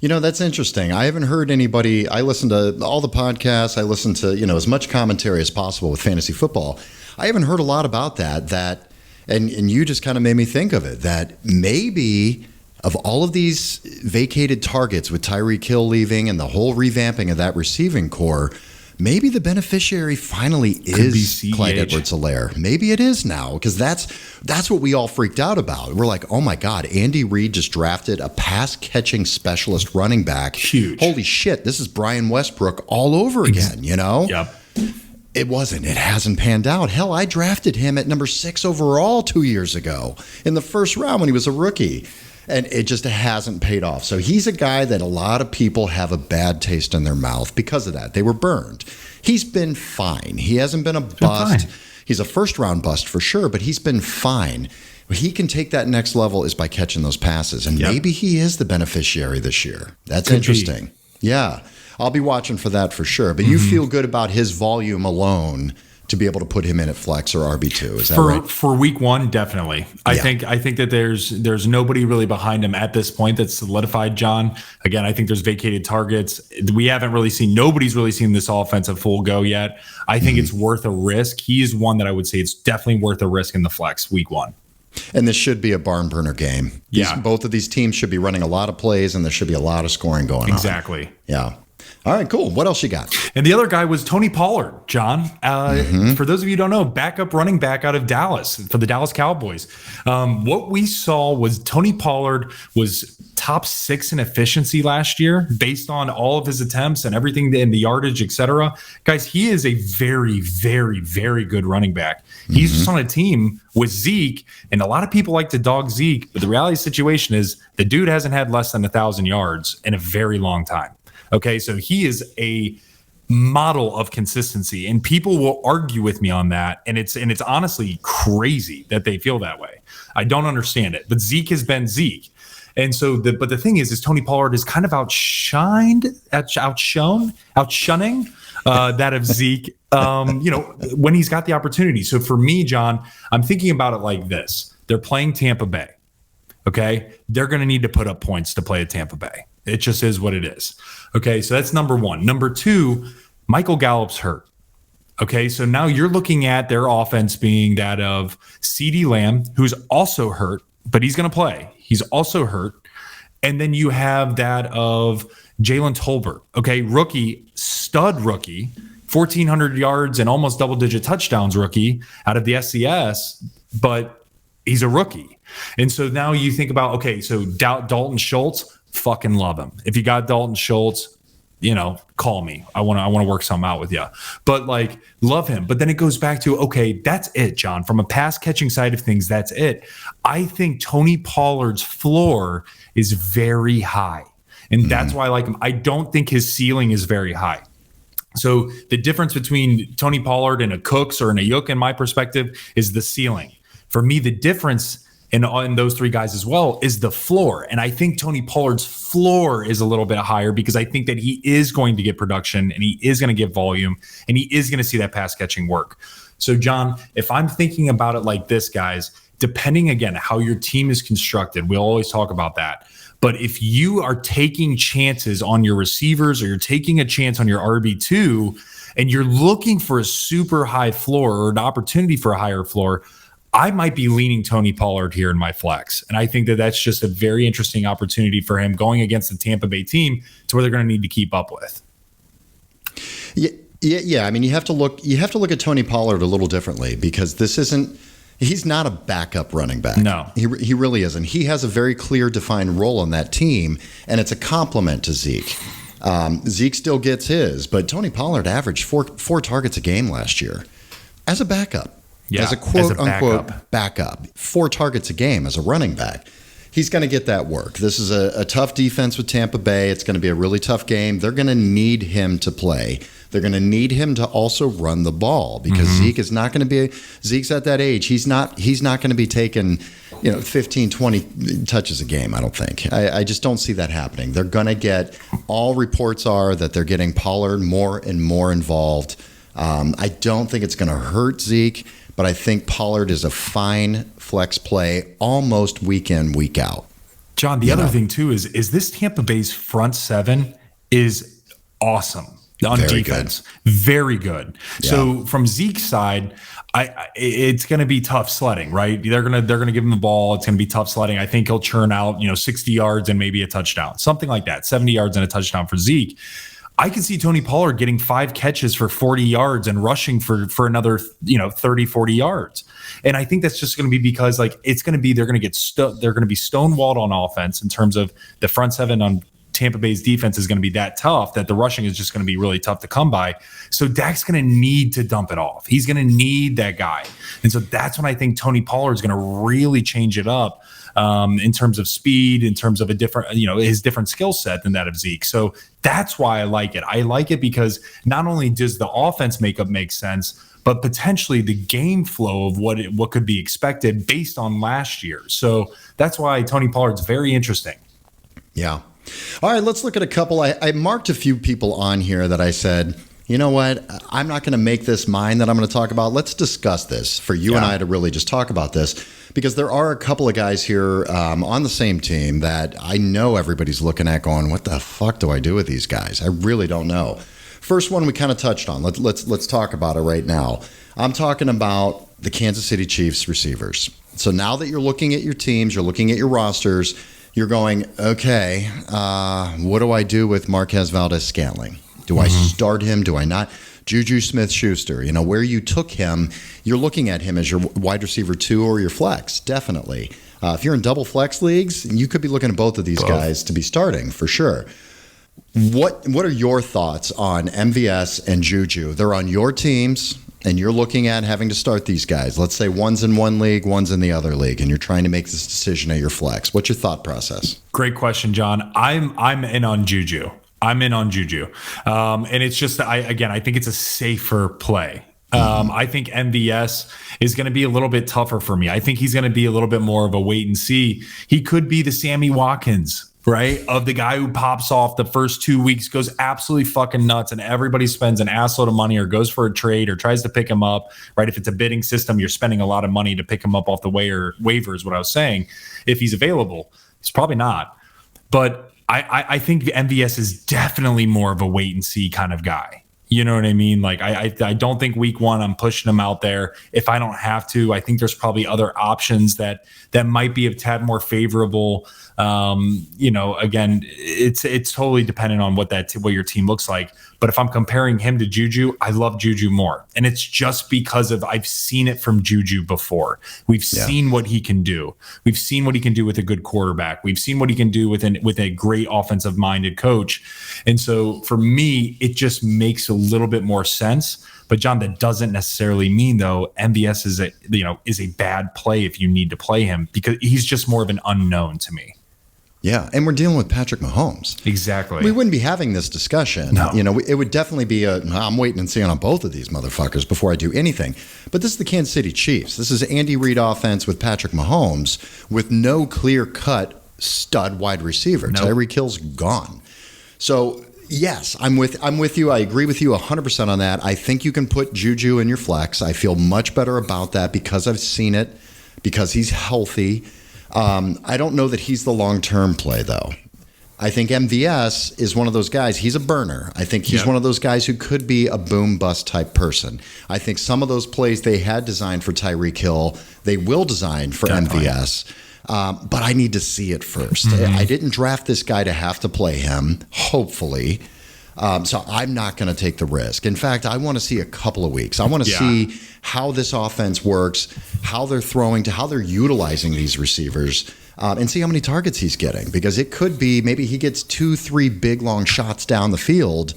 That's interesting. I haven't heard anybody. I listen to all the podcasts. I listen to, as much commentary as possible with fantasy football. I haven't heard a lot about that, and you just kind of made me think of it, that maybe of all of these vacated targets with Tyreek Hill leaving and the whole revamping of that receiving core, maybe the beneficiary finally is Clyde Edwards-Helaire. Maybe it is now, because that's what we all freaked out about. We're like, oh my God, Andy Reid just drafted a pass-catching specialist running back. Huge. Holy shit, this is Brian Westbrook all over again, Yep. It wasn't. It hasn't panned out. Hell, I drafted him at number 6 overall 2 years ago in the first round when he was a rookie. And it just hasn't paid off. So he's a guy that a lot of people have a bad taste in their mouth because of that. They were burned. He's been fine. He hasn't been a bust. He's a first-round bust for sure, but he's been fine. He can take that next level is by catching those passes. And maybe he is the beneficiary this year. That's interesting. Yeah. I'll be watching for that for sure. But you feel good about his volume alone to be able to put him in at flex or RB2. Is that right? For week 1, definitely. I think that there's nobody really behind him at this point that's solidified, John. Again, I think there's vacated targets. Nobody's really seen this offense at full go yet. I think it's worth a risk. He's one that I would say it's definitely worth a risk in the flex week 1. And this should be a barn burner game. Both of these teams should be running a lot of plays, and there should be a lot of scoring going on. Exactly. Yeah. All right, cool. What else you got? And the other guy was Tony Pollard, John. For those of you who don't know, backup running back out of Dallas for the Dallas Cowboys. What we saw was Tony Pollard was top 6 in efficiency last year based on all of his attempts and everything in the yardage, etc. Guys, he is a very, very, very good running back. He's just on a team with Zeke, and a lot of people like to dog Zeke, but the reality of the situation is the dude hasn't had less than 1,000 yards in a very long time. Okay, so he is a model of consistency, and people will argue with me on that, and it's honestly crazy that they feel that way. I don't understand it, but Zeke has been Zeke. And so, but the thing is Tony Pollard is kind of outshunning that of Zeke, when he's got the opportunity. So for me, John, I'm thinking about it like this. They're playing Tampa Bay. Okay. They're going to need to put up points to play at Tampa Bay. It just is what it is. Okay. So that's number one. Number two, Michael Gallup's hurt. Okay. So now you're looking at their offense being that of CeeDee Lamb, who's also hurt, but he's going to play. He's also hurt. And then you have that of Jalen Tolbert. Okay. Stud rookie, 1,400 yards and almost double-digit touchdowns rookie out of the SCS, but he's a rookie. And so now you think about, okay, so Dalton Schultz, fucking love him. If you got Dalton Schultz, call me. I want to work something out with you. But love him. But then it goes back to, okay, that's it, John. From a pass catching side of things, that's it. I think Tony Pollard's floor is very high. And that's why I like him. I don't think his ceiling is very high. So the difference between Tony Pollard and a Cooks or an Ayuk, in my perspective, is the ceiling. For me, the difference in those three guys as well is the floor. And I think Tony Pollard's floor is a little bit higher because I think that he is going to get production and he is going to get volume and he is going to see that pass catching work. So, John, if I'm thinking about it like this, guys, depending, again, how your team is constructed, we'll always talk about that. But if you are taking chances on your receivers or you're taking a chance on your RB2 and you're looking for a super high floor or an opportunity for a higher floor, I might be leaning Tony Pollard here in my flex. And I think that that's just a very interesting opportunity for him going against the Tampa Bay team to where they're going to need to keep up with. Yeah. I mean, you have to look at Tony Pollard a little differently because he's not a backup running back. No. He really isn't. He has a very clear defined role on that team, and it's a compliment to Zeke. Zeke still gets his, but Tony Pollard averaged four targets a game last year as a backup. Yeah, as a quote-unquote backup. 4 targets a game as a running back. He's going to get that work. This is a tough defense with Tampa Bay. It's going to be a really tough game. They're going to need him to play. They're going to need him to also run the ball because Zeke is not going to be – Zeke's at that age. He's not going to be taking 15, 20 touches a game, I don't think. I just don't see that happening. They're going to get – all reports are that they're getting Pollard more and more involved. I don't think it's going to hurt Zeke. But I think Pollard is a fine flex play almost week in, week out. John, the other thing, too, is this Tampa Bay's front seven is awesome on defense. Very good. Yeah. So from Zeke's side, it's going to be tough sledding, right? They're going to give him the ball. It's going to be tough sledding. I think he'll churn out, 60 yards and maybe a touchdown, something like that, 70 yards and a touchdown for Zeke. I can see Tony Pollard getting 5 catches for 40 yards and rushing for another, 30, 40 yards. And I think that's just going to be because they're going to be stonewalled on offense in terms of the front seven on Tampa Bay's defense is going to be that tough that the rushing is just going to be really tough to come by. So Dak's going to need to dump it off. He's going to need that guy. And so that's when I think Tony Pollard is going to really change it up. In terms of speed, in terms of a different, his different skill set than that of Zeke. So that's why I like it. I like it because not only does the offense makeup make sense, but potentially the game flow of what could be expected based on last year. So that's why Tony Pollard's very interesting. Yeah. All right, let's look at a couple. I marked a few people on here that I said, you know what? I'm not going to make this mine that I'm going to talk about. Let's discuss this for you and I to really just talk about this. Because there are a couple of guys here on the same team that I know everybody's looking at going, what the fuck do I do with these guys? I really don't know. First one we kind of touched on. Let's talk about it right now. I'm talking about the Kansas City Chiefs receivers. So now that you're looking at your teams, you're looking at your rosters, you're going, okay, what do I do with Marquez Valdez-Scantling? Do I start him? Do I not? Juju Smith-Schuster, where you took him, you're looking at him as your wide receiver 2 or your flex, definitely. If you're in double flex leagues, you could be looking at both of these guys to be starting for sure. What are your thoughts on MVS and Juju? They're on your teams, and you're looking at having to start these guys. Let's say one's in one league, one's in the other league, and you're trying to make this decision at your flex. What's your thought process? Great question, John. I'm in on Juju. And it's just, I think it's a safer play. I think MVS is going to be a little bit tougher for me. I think he's going to be a little bit more of a wait and see. He could be the Sammy Watkins, right? Of the guy who pops off the first 2 weeks, goes absolutely fucking nuts, and everybody spends an assload of money or goes for a trade or tries to pick him up, right? If it's a bidding system, you're spending a lot of money to pick him up off the waiver is what I was saying. If he's available, he's probably not. But I think MVS is definitely more of a wait and see kind of guy. You know what I mean? Like, I don't think week 1 I'm pushing him out there. If I don't have to, I think there's probably other options that might be a tad more favorable. Again, it's totally dependent on what your team looks like. But if I'm comparing him to Juju, I love Juju more. And it's just because I've seen it from Juju before. We've seen what he can do. We've seen what he can do with a good quarterback. We've seen what he can do with a great offensive minded coach. And so for me, it just makes a little bit more sense. But John, that doesn't necessarily mean though MVS is a bad play if you need to play him, because he's just more of an unknown to me. Yeah, and we're dealing with Patrick Mahomes. Exactly. We wouldn't be having this discussion. No. It would definitely be I'm waiting and seeing on both of these motherfuckers before I do anything. But this is the Kansas City Chiefs. This is Andy Reid offense with Patrick Mahomes with no clear-cut stud wide receiver. Nope. Tyreek Hill's gone. So, yes, I'm with you. I agree with you 100% on that. I think you can put Juju in your flex. I feel much better about that because I've seen it, because he's healthy. I don't know that he's the long-term play, though. I think MVS is one of those guys. He's a burner. I think he's one of those guys who could be a boom-bust type person. I think some of those plays they had designed for Tyreek Hill, they will design for MVS. But I need to see it first. I didn't draft this guy to have to play him, hopefully. So I'm not going to take the risk. In fact, I want to see a couple of weeks. I want to see how this offense works, how they're throwing, to how they're utilizing these receivers, and see how many targets he's getting. Because it could be maybe he gets 2-3 big long shots down the field,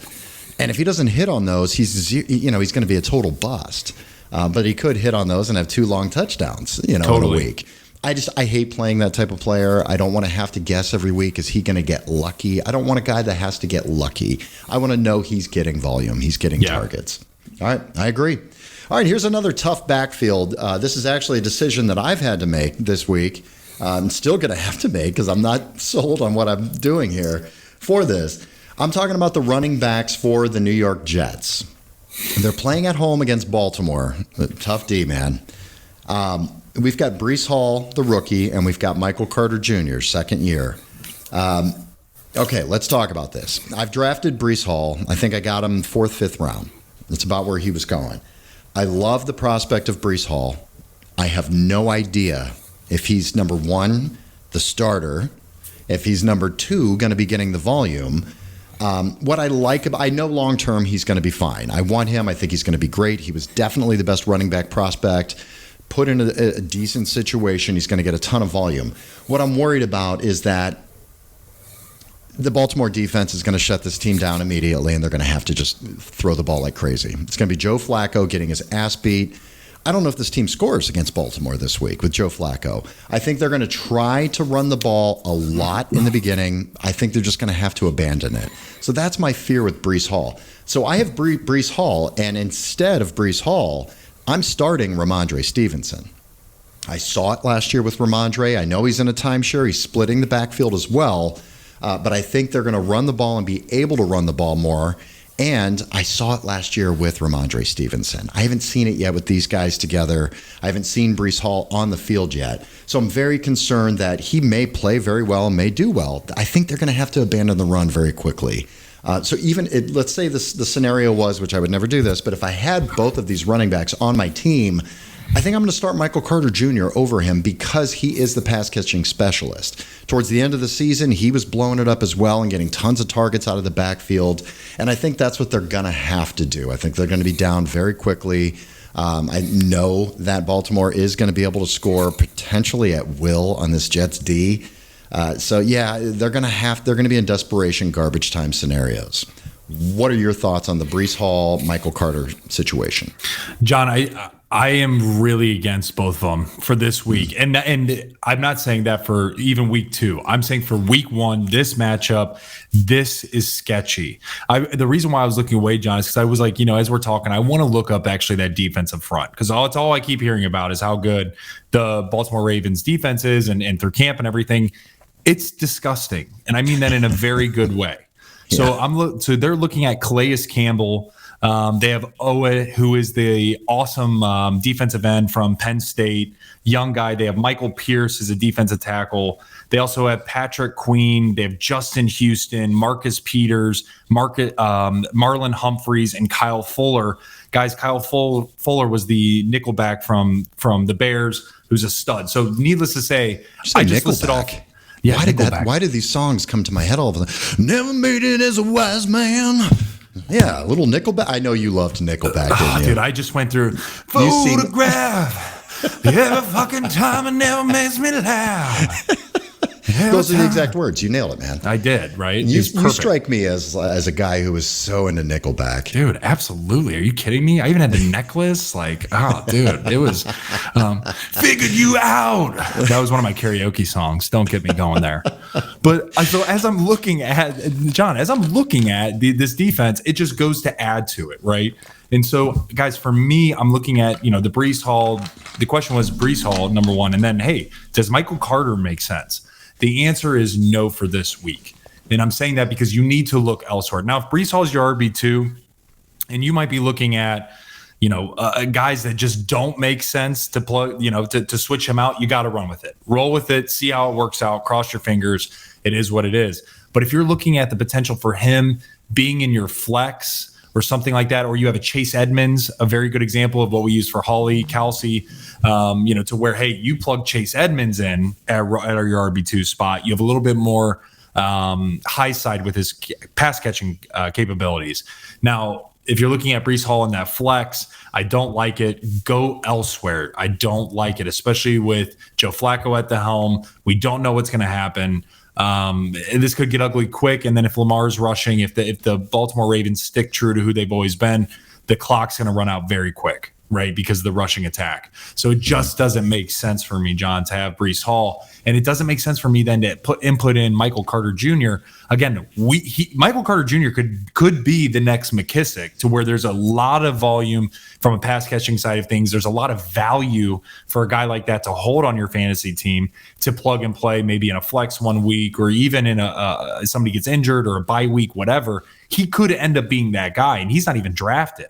and if he doesn't hit on those, he's going to be a total bust. But he could hit on those and have 2 long touchdowns, in a week. I hate playing that type of player. I don't want to have to guess every week, is he going to get lucky? I don't want a guy that has to get lucky. I want to know he's getting volume. He's getting targets. All right, I agree. All right, here's another tough backfield. This is actually a decision that I've had to make this week. I'm still going to have to make because I'm not sold on what I'm doing here for this. I'm talking about the running backs for the New York Jets. They're playing at home against Baltimore. Tough D, man. We've got Breece Hall, the rookie, and we've got Michael Carter Jr., second year. Okay, let's talk about this. I've drafted Breece Hall. I think I got him 4th, 5th round. That's about where he was going. I love the prospect of Breece Hall. I have no idea if he's number 1, the starter, if he's number 2, going to be getting the volume. What I like about, I know long term he's going to be fine. I want him. I think he's going to be great. He was definitely the best running back prospect. Put in a decent situation, he's going to get a ton of volume. What I'm worried about is that the Baltimore defense is going to shut this team down immediately, and they're going to have to just throw the ball like crazy. It's going to be Joe Flacco getting his ass beat. I don't know if this team scores against Baltimore this week with Joe Flacco. I think they're going to try to run the ball a lot in the beginning. I think they're just going to have to abandon it. So that's my fear with Breece Hall. So I have Breece Hall, and instead of Breece Hall, I'm starting Ramondre Stevenson. I saw it last year with Ramondre. I know he's in a timeshare. He's splitting the backfield as well. But I think they're going to run the ball and be able to run the ball more. And I saw it last year with Ramondre Stevenson. I haven't seen it yet with these guys together. I haven't seen Breece Hall on the field yet. So I'm very concerned that he may play very well and may do well. I think they're going to have to abandon the run very quickly. So even, let's say the scenario was, which I would never do this, but if I had both of these running backs on my team, I think I'm going to start Michael Carter Jr. over him because he is the pass catching specialist. Towards the end of the season, he was blowing it up as well and getting tons of targets out of the backfield. And I think that's what they're going to have to do. I think they're going to be down very quickly. I know that Baltimore is going to be able to score potentially at will on this Jets D. So yeah, they're going to be in desperation garbage time scenarios. What are your thoughts on the Breece Hall, Michael Carter situation? John, I am really against both of them for this week. And I'm not saying that for even week 2. I'm saying for week 1, this matchup, this is sketchy. The reason why I was looking away, John, is because I was like, as we're talking, I want to look up actually that defensive front because it's all I keep hearing about is how good the Baltimore Ravens defense is and through camp and everything. It's disgusting. And I mean that in a very good way. So so they're looking at Calais Campbell. They have Owe, who is the awesome defensive end from Penn State, young guy. They have Michael Pierce as a defensive tackle. They also have Patrick Queen. They have Justin Houston, Marcus Peters, Marlon Humphreys, and Kyle Fuller. Guys, Kyle Fuller was the nickelback from the Bears, who's a stud. So needless to say, I just listed off. Yeah, why did these songs come to my head all of a sudden? Never made it as a wise man. Yeah, a little Nickelback. I know you loved Nickelback, didn't you? Dude, I just went through photograph. Every fucking time it never makes me laugh. Those are the exact words. You nailed it, man. I did, right? You strike me as a guy who was so into Nickelback. Dude, absolutely. Are you kidding me? I even had the necklace. Like, oh, dude, it was Figured You Out. That was one of my karaoke songs. Don't get me going there. But so as I'm looking at, John, this defense, it just goes to add to it, right? And so, guys, for me, I'm looking at, the Breece Hall. The question was Breece Hall, number one. And then, hey, does Michael Carter make sense? The answer is no for this week. And I'm saying that because you need to look elsewhere. Now, if Breece Hall is your RB2, and you might be looking at, guys that just don't make sense to plug, to switch him out, you got to run with it. Roll with it, see how it works out, cross your fingers. It is what it is. But if you're looking at the potential for him being in your flex or something like that, or you have a Chase Edmonds, a very good example of what we use for Holly, Kelsey, to where, hey, you plug Chase Edmonds in at your RB2 spot, you have a little bit more high side with his pass catching capabilities. Now, if you're looking at Breece Hall in that flex, I don't like it. Go elsewhere. I don't like it, especially with Joe Flacco at the helm. We don't know what's going to happen. This could get ugly quick. And then if Lamar's rushing, if the Baltimore Ravens stick true to who they've always been, the clock's going to run out very quick, right? Because of the rushing attack. So it just doesn't make sense for me, John, to have Breece Hall. And it doesn't make sense for me then to put in Michael Carter Jr. Again, Michael Carter Jr. could be the next McKissick, to where there's a lot of volume from a pass catching side of things. There's a lot of value for a guy like that to hold on your fantasy team, to plug and play maybe in a flex 1 week, or even in somebody gets injured or a bye week, whatever. He could end up being that guy, and he's not even drafted,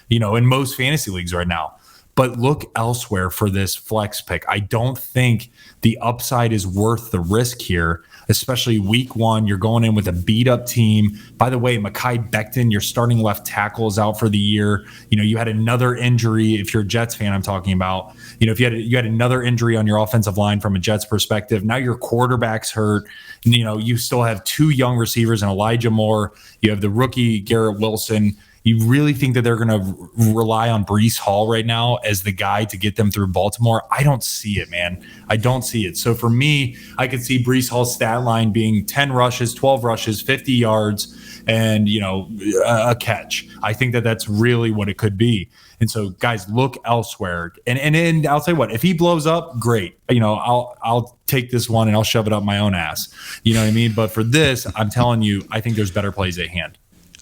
in most fantasy leagues right now. But look elsewhere for this flex pick. I don't think the upside is worth the risk here, especially week 1. You're going in with a beat up team. By the way, Mekhi Becton, your starting left tackle, is out for the year. You had another injury. If you're a Jets fan, I'm talking about, if you had another injury on your offensive line from a Jets perspective. Now your quarterback's hurt. You still have 2 young receivers and Elijah Moore. You have the rookie Garrett Wilson. You really think that they're going to rely on Breece Hall right now as the guy to get them through Baltimore? I don't see it, man. I don't see it. So for me, I could see Breece Hall's stat line being 10 rushes, 12 rushes, 50 yards, and, a catch. I think that that's really what it could be. And so, guys, look elsewhere. And I'll tell you what, if he blows up, great. I'll take this one and I'll shove it up my own ass. You know what I mean? But for this, I'm telling you, I think there's better plays at hand.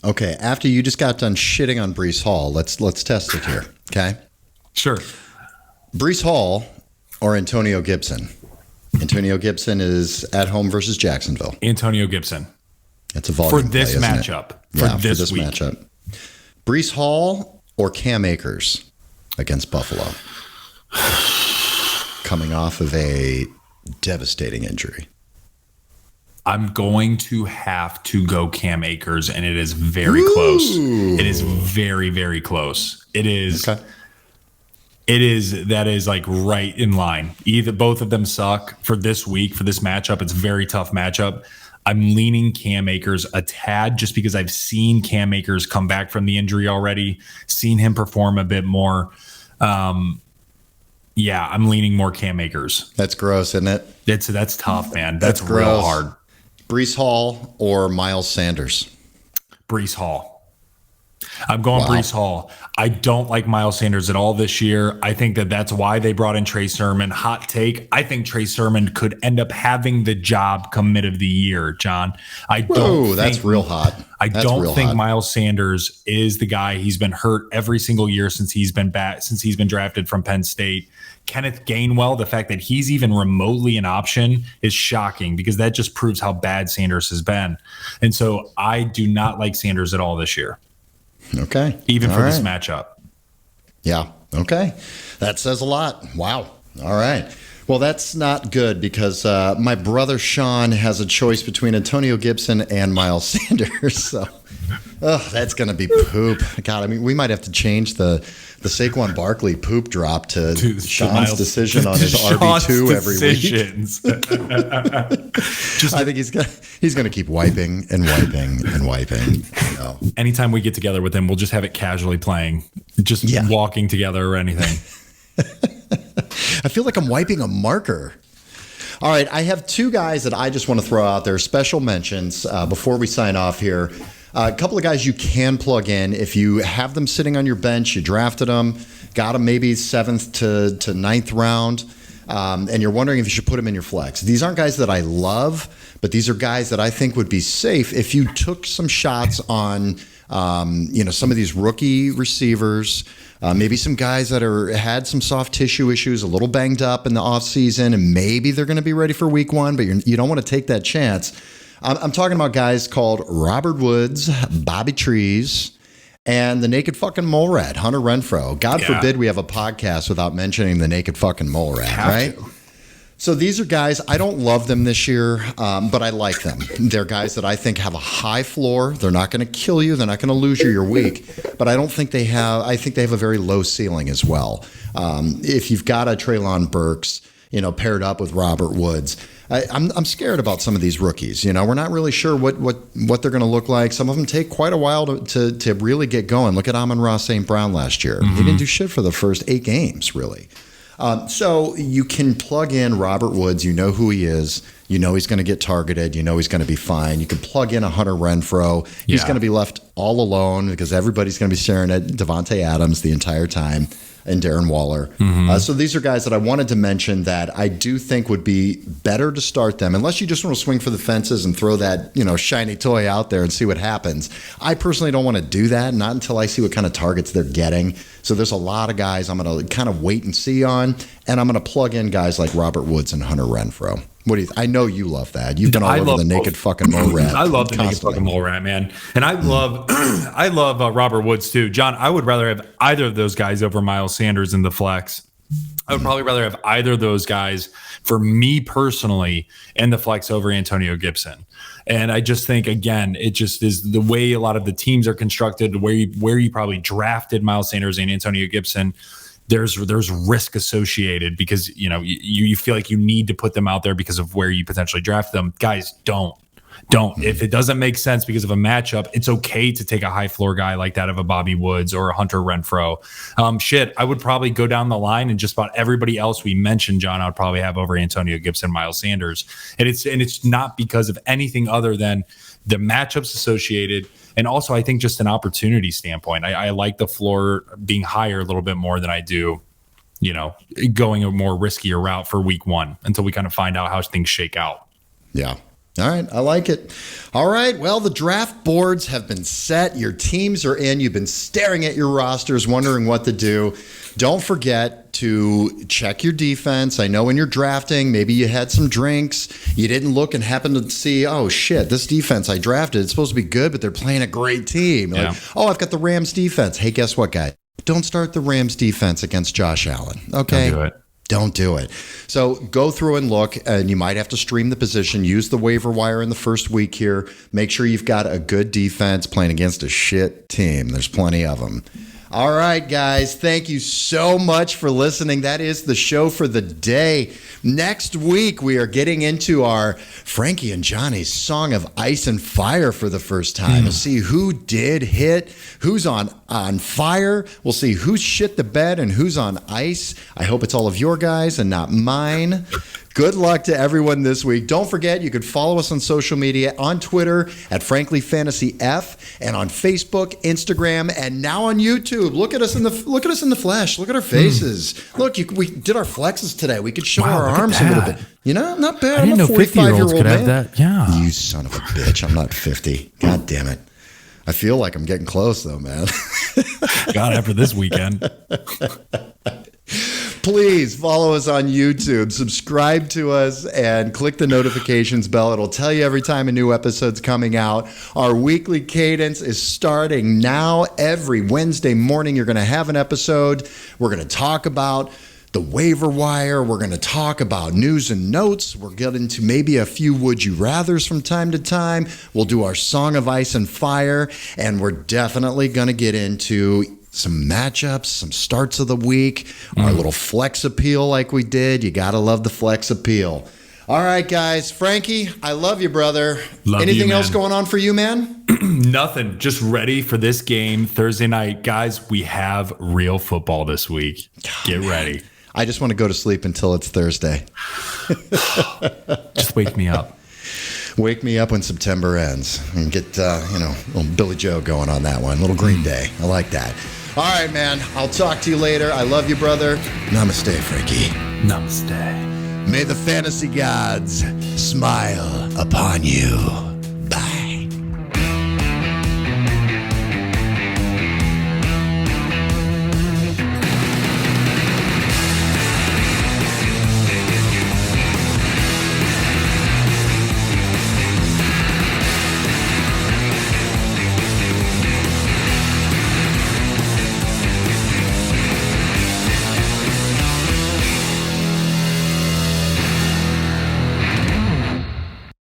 Okay, after you just got done shitting on Breece Hall, let's test it here, okay? Sure. Breece Hall or Antonio Gibson? Antonio Gibson is at home versus Jacksonville. Antonio Gibson. That's a volume for this play, matchup. For this week. Matchup. Breece Hall or Cam Akers against Buffalo? Coming off of a devastating injury. I'm going to have to go Cam Akers, and it is very close. It is very, very close. It is. Okay. That is like right in line. Either both of them suck for this week, for this matchup. It's a very tough matchup. I'm leaning Cam Akers a tad just because I've seen Cam Akers come back from the injury already, seen him perform a bit more. Yeah, I'm leaning more Cam Akers. That's gross, isn't it? That's tough, man. That's gross. Real hard. Breece Hall or Miles Sanders? Breece Hall. I'm going Breece Hall. I don't like Miles Sanders at all this year. I think that's why they brought in Trey Sermon. Hot take. I think Trey Sermon could end up having the job come mid of the year, John. That's real hot. I don't think Miles Sanders is the guy. He's been hurt every single year since he's been drafted from Penn State. Kenneth Gainwell, the fact that he's even remotely an option is shocking because that just proves how bad Sanders has been. And so I do not like Sanders at all this year. Okay. Even for this matchup. Yeah. Okay. That says a lot. Wow. All right. Well, that's not good because my brother Sean has a choice between Antonio Gibson and Miles Sanders. So that's going to be poop. God, I mean, we might have to change the Saquon Barkley poop drop to Sean's decision on his RB2 every week. I think he's going to keep wiping and wiping and wiping. No. Anytime we get together with him, we'll just have it casually playing, just walking together or anything. I feel like I'm wiping a marker. All right, I have two guys that I just want to throw out there, special mentions before we sign off here. A couple of guys you can plug in. If you have them sitting on your bench, you drafted them, got them maybe 7th to 9th round, and you're wondering if you should put them in your flex. These aren't guys that I love, but these are guys that I think would be safe if you took some shots on some of these rookie receivers, maybe some guys that had some soft tissue issues, a little banged up in the offseason, and maybe they're going to be ready for week 1, but you don't want to take that chance. I'm talking about guys called Robert Woods, Bobby Trees, and the naked fucking mole rat, Hunter Renfrow. God forbid we have a podcast without mentioning the naked fucking mole rat, right? So these are guys, I don't love them this year, but I like them. They're guys that I think have a high floor. They're not going to kill you. They're not going to lose you your week. But I think they have a very low ceiling as well. If you've got a Treylon Burks, paired up with Robert Woods, I'm scared about some of these rookies. We're not really sure what they're going to look like. Some of them take quite a while to really get going. Look at Amon-Ra St. Brown last year. He didn't do shit for the first 8 games, really. So you can plug in Robert Woods. You know who he is. You know he's going to get targeted. You know he's going to be fine. You can plug in a Hunter Renfrow. He's going to be left all alone because everybody's going to be staring at Devontae Adams the entire time and Darren Waller. So these are guys that I wanted to mention that I do think would be better to start them unless you just want to swing for the fences and throw that shiny toy out there and see what happens. I personally don't want to do that, not until I see what kind of targets they're getting. So there's a lot of guys I'm going to kind of wait and see on, and I'm going to plug in guys like Robert Woods and Hunter Renfrow. What do you? I know you love that. You've been all over the naked fucking mole rat. I love the naked fucking mole rat, man, and I love Robert Woods too. John, I would rather have either of those guys over Miles Sanders in the flex. I would probably rather have either of those guys for me personally in the flex over Antonio Gibson. And I just think, again, it just is the way a lot of the teams are constructed, where you probably drafted Miles Sanders and Antonio Gibson. There's risk associated because you feel like you need to put them out there because of where you potentially draft them. Guys, don't. If it doesn't make sense because of a matchup, it's okay to take a high floor guy like that of a Bobby Woods or a Hunter Renfrow. I would probably go down the line and just about everybody else we mentioned, John, I would probably have over Antonio Gibson, Miles Sanders. And it's not because of anything other than the matchups associated. And also, I think just an opportunity standpoint, I like the floor being higher a little bit more than I do, going a more riskier route for week 1 until we kind of find out how things shake out. Yeah. All right. I like it. All right. Well, the draft boards have been set. Your teams are in. You've been staring at your rosters, wondering what to do. Don't forget to check your defense. I know when you're drafting, maybe you had some drinks. You didn't look and happen to see, oh, shit, this defense I drafted, it's supposed to be good, but they're playing a great team. Yeah. I've got the Rams defense. Hey, guess what, guy? Don't start the Rams defense against Josh Allen. Okay? Don't do it. Don't do it. So go through and look, and you might have to stream the position. Use the waiver wire in the first week here. Make sure you've got a good defense playing against a shit team. There's plenty of them. All right, guys. Thank you so much for listening. That is the show for the day. Next week, we are getting into our Frankie and Johnny's Song of Ice and Fire for the first time. We'll see who did hit, who's on fire. We'll see who shit the bed and who's on ice. I hope it's all of your guys and not mine. Good luck to everyone this week. Don't forget, you could follow us on social media, on Twitter at FranklyFantasyF, and on Facebook, Instagram, and now on YouTube. Look at us in the flesh. Look at our faces. Look, we did our flexes today. We could show our arms a little bit. You know, not bad. I didn't know 50-year-olds could have that. Yeah. You son of a bitch. I'm not 50. God damn it. I feel like I'm getting close, though, man. God, after this weekend. Please follow us on YouTube, subscribe to us, and click the notifications bell. It'll tell you every time a new episode's coming out. Our weekly cadence is starting now. Every Wednesday morning, you're going to have an episode. We're going to talk about the waiver wire. We're going to talk about news and notes. We'll get into maybe a few would you rathers from time to time. We'll do our Song of Ice and Fire, and we're definitely going to get into some matchups, some starts of the week, our little flex appeal like we did. You got to love the flex appeal. All right, guys. Frankie, I love you, brother. Anything else going on for you, man? Nothing. Just ready for this game Thursday night. Guys, we have real football this week. Get ready. I just want to go to sleep until it's Thursday. Just wake me up. Wake me up when September ends and get, little Billy Joe going on that one. Little Green Day. I like that. All right, man. I'll talk to you later. I love you, brother. Namaste, Frankie. Namaste. May the fantasy gods smile upon you.